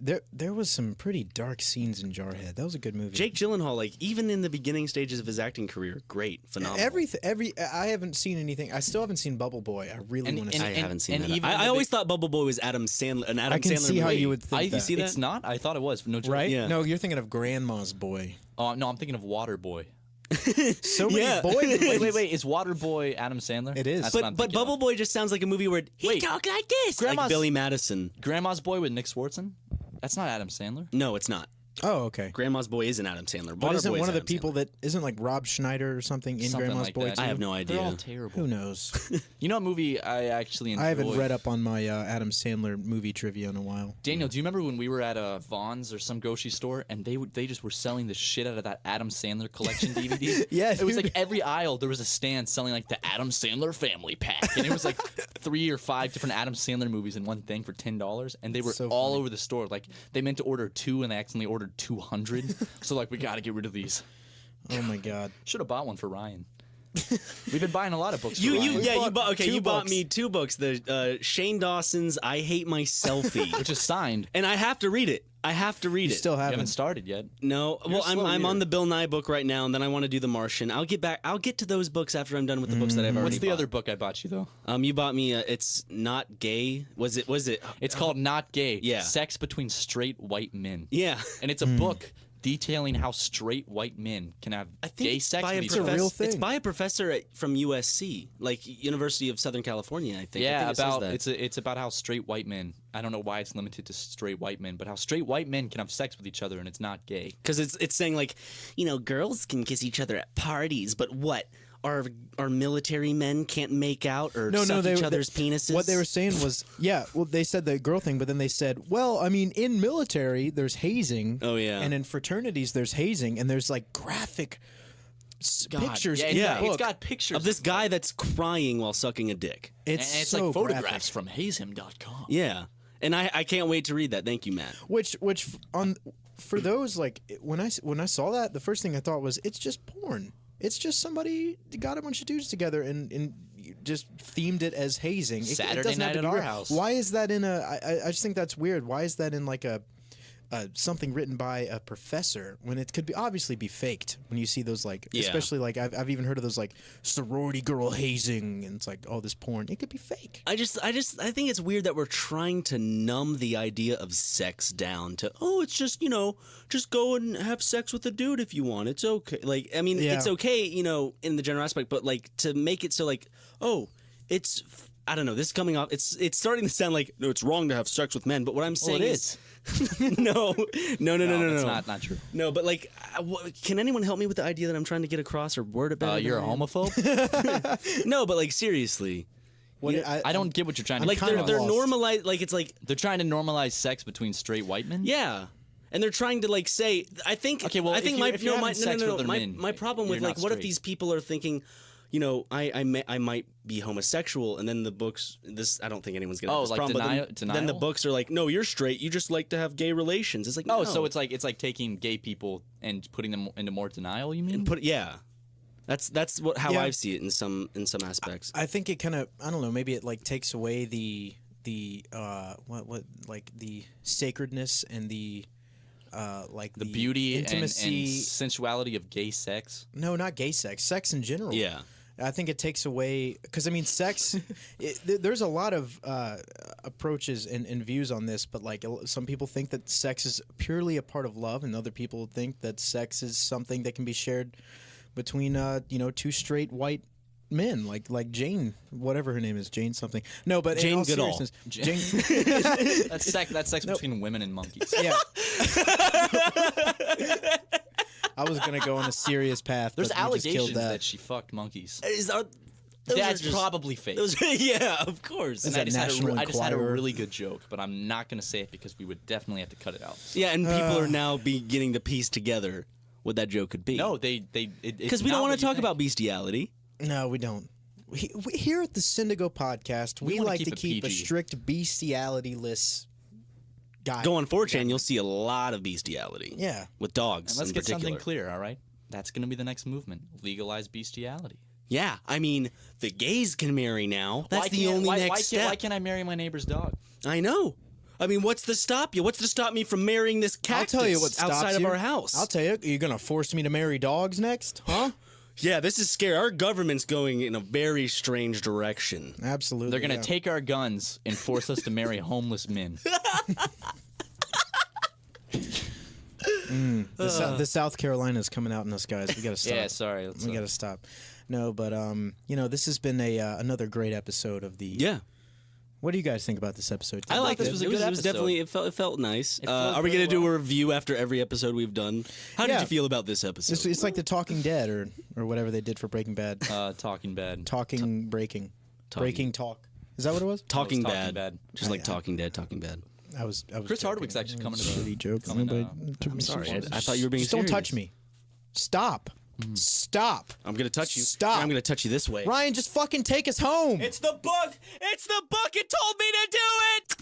S2: There was some pretty dark scenes in Jarhead. That was a good movie.
S1: Jake Gyllenhaal, like even in the beginning stages of his acting career, great, phenomenal.
S2: I haven't seen anything. I still haven't seen Bubble Boy. I really want to see.
S1: I haven't seen that.
S3: even
S1: I
S3: the
S1: always thought Bubble Boy was Adam Sandler. An Adam
S2: I can
S1: Sandler
S2: see how
S1: movie.
S2: you would think that.
S1: You see that?
S3: It's not. I thought it was. No joke.
S2: Right?
S1: Yeah.
S2: No, you're thinking of Grandma's Boy.
S3: Oh no, I'm thinking of Water Boy.
S2: So many
S1: Yeah.
S2: boy movies.
S3: Wait. Is Water Boy Adam Sandler?
S2: It is.
S3: That's what I'm
S1: But
S3: thinking of.
S1: Bubble Boy just sounds like a movie where he
S3: Wait.
S1: talk like this, like
S3: Grandma's-
S1: Billy Madison.
S3: Grandma's Boy with Nick Swartzen. That's not Adam Sandler.
S1: No, it's not.
S2: Oh, okay.
S1: Grandma's Boy isn't Adam Sandler.
S2: But
S1: Water
S2: isn't
S1: Boy
S2: one
S1: is
S2: of the
S1: Adam
S2: people
S1: Sandler.
S2: that isn't like Rob Schneider or something in
S3: Something
S2: Grandma's
S3: like
S2: Boy
S3: that.
S2: too?
S1: I have no
S3: They're all
S1: idea.
S3: terrible.
S2: Who knows?
S3: You know a movie I actually enjoyed?
S2: I haven't read up on my Adam Sandler movie trivia in a while.
S3: Daniel, do you remember when we were at Vaughn's or some grocery store and they just were selling the shit out of that Adam Sandler collection DVD?
S2: Yeah,
S3: It was
S2: dude.
S3: like every aisle there was a stand selling like the Adam Sandler Family Pack, and it was like 3 or 5 different Adam Sandler movies in one thing for $10, and they were
S2: So
S3: all
S2: funny.
S3: over the store. Like they meant to order 2 and they accidentally ordered 200. So like we got to get rid of these.
S2: Oh my god.
S3: Should have bought one for Ryan. We've been buying a lot of books. For
S1: You
S3: Ryan,
S1: bought
S2: 2
S1: bought
S2: books.
S1: me 2 books. The Shane Dawson's I Hate My Selfie,
S3: which is signed.
S1: and I have to read it. I have to read
S2: You
S1: it.
S2: still
S3: You haven't
S2: haven't.
S3: started yet.
S1: No,
S3: You're
S1: well,
S3: a slow
S1: I'm on
S3: reader.
S1: the Bill Nye book right now, and then I want to do The Martian. I'll get to those books after I'm done with the books that I've already
S3: What's the
S1: bought.
S3: other book I bought you though?
S1: You bought me. It's Not Gay. Was it?
S3: It's called Not Gay.
S1: Yeah.
S3: Sex Between Straight White Men.
S1: Yeah.
S3: And it's a book detailing how straight white men can have
S1: I think
S3: gay
S1: it's
S3: sex
S1: by
S3: with
S1: a
S3: each
S2: a
S3: other.
S2: real
S1: professor. It's
S2: thing.
S1: by a professor from USC, like University of Southern California. I think. I
S3: Yeah,
S1: think it says
S3: about
S1: that.
S3: it's about how straight white men. I don't know why it's limited to straight white men, but how straight white men can have sex with each other and it's not gay.
S1: Because it's saying like, girls can kiss each other at parties, but what? Our military men can't make out or suck each other's penises?
S2: What they were saying was, they said the girl thing, but then they said, well, I mean, in military, there's hazing.
S1: Oh, yeah.
S2: And in fraternities, there's hazing, and there's like graphic pictures
S3: Yeah,
S2: in
S3: it's,
S2: the book.
S3: it's got pictures
S1: of this guy that's crying while sucking a dick.
S3: and
S2: It's
S3: it's
S2: so
S3: like photographs
S2: graphic.
S3: from hazehim.com.
S1: Yeah. And I can't wait to read that. Thank you, Matt.
S2: Which for those, like, when I saw that, the first thing I thought was, it's just porn. It's just somebody got a bunch of dudes together and just themed it as hazing.
S3: Saturday
S2: it doesn't have
S3: night
S2: to
S3: at
S2: be
S3: our
S2: real.
S3: house.
S2: Why is that in a? I just think that's weird. Why is that in like a something written by a professor when it could be obviously be faked? When you see those, like, especially like I've even heard of those, like, sorority girl hazing, and it's like, oh, this porn, it could be fake.
S1: I think it's weird that we're trying to numb the idea of sex down to, oh, it's just, just go and have sex with a dude if you want. It's okay. Like, I mean, it's okay, in the general aspect, but like to make it so like, oh, it's, I don't know, this is coming off, it's starting to sound like, no, it's wrong to have sex with men, but what I'm saying is no.
S3: That's not true.
S1: No, but like, can anyone help me with the idea that I'm trying to get across or word it better?
S3: You're a homophobe?
S1: No, but like, seriously.
S3: I don't get what you're trying to
S1: Like, they're normalized, like, it's like...
S3: They're trying to normalize sex between straight white men?
S1: Yeah. And they're trying to, like, say... I think...
S3: Okay, well,
S1: I think my problem with, like, what if
S3: straight.
S1: these people are thinking... I might be homosexual, and then the books. I don't think anyone's gonna have this
S3: like
S1: problem.
S3: denial?
S1: But then the books are like, no, you're straight. You just like to have gay relations. It's like, no.
S3: So it's like taking gay people and putting them into more denial. You mean?
S1: That's how I see it in some aspects.
S2: I think it kind of, I don't know, maybe it like takes away the like the sacredness and the like the
S3: beauty
S2: intimacy
S3: and sensuality of gay sex.
S2: No, not gay sex in general.
S1: Yeah.
S2: I think it takes away, because I mean, sex. There's a lot of approaches and views on this, but like some people think that sex is purely a part of love, and other people think that sex is something that can be shared between two straight white men, like Jane, whatever her name is, Jane something. No, but
S1: Jane
S2: in all
S1: Goodall.
S2: seriousness, Jane.
S3: That's sex between women and monkeys.
S2: Yeah. I was gonna go on a serious path.
S3: There's
S2: but you just killed
S3: allegations that she fucked monkeys.
S1: Those
S3: That's
S1: are just,
S3: probably fake.
S1: yeah, of course.
S2: Is
S3: And
S2: that National
S3: I just had a
S2: Enquirer?
S3: really good joke, but I'm not going to say it because we would definitely have to cut it out.
S1: Yeah, and people are now beginning to piece together what that joke could be.
S3: No,
S1: because we don't want to talk about bestiality.
S2: No, we don't. We here at the Cyndago podcast, we
S3: wanna
S2: like
S3: keep
S2: to
S3: it
S2: keep a
S3: PG.
S2: strict bestiality-less guide.
S1: Go on 4chan, you'll see a lot of bestiality.
S2: Yeah.
S1: With dogs.
S3: And let's
S1: in
S3: get
S1: particular.
S3: something clear, all right? That's going to be the next movement. Legalize bestiality.
S1: Yeah, I mean, the gays can marry now. That's
S3: Why
S1: the
S3: can't-
S1: only
S3: why-
S1: next
S3: why
S1: step.
S3: Can't, why can't I marry my neighbor's dog?
S1: I know. I mean, what's to stop you? What's to stop me from marrying this cactus
S2: I'll tell you what stops
S1: outside
S2: you.
S1: of our house?
S2: I'll tell you. You're gonna force me to marry dogs next, huh?
S1: Yeah, this is scary. Our government's going in a very strange direction.
S2: Absolutely.
S3: They're going to take our guns and force us to marry homeless men.
S2: The South Carolina's coming out in us, guys. We gotta stop.
S3: Yeah, sorry.
S2: We gotta stop. No, but this has been another great episode of the.
S1: Yeah.
S2: What do you guys think about this episode?
S1: I like
S3: this
S1: it.
S3: was a
S1: It
S3: good
S1: was
S3: episode.
S1: definitely it felt nice.
S3: flowed
S1: Are we
S3: very
S1: gonna do
S3: well.
S1: a review after every episode we've done? How did
S2: Yeah.
S1: you feel about this episode?
S2: It's like the Talking Dead or whatever they did for Breaking Bad.
S3: Talking bad.
S2: Breaking talk. Is that what it was?
S1: Talking
S3: Talking
S1: bad.
S3: Bad.
S1: Just like Talking Dead, Talking Bad.
S2: I was
S3: Chris
S2: joking.
S3: Hardwick's actually coming to
S2: Shitty
S3: the...
S2: joke.
S3: coming,
S2: Nobody took me
S1: sorry.
S2: seriously.
S1: I thought you were being
S2: Just don't
S1: serious.
S2: touch me. Stop. Stop.
S1: I'm gonna touch you.
S2: Stop.
S1: I'm gonna touch you this way.
S2: Ryan, just fucking take us home.
S1: It's the book. It's the book. It told me to do it.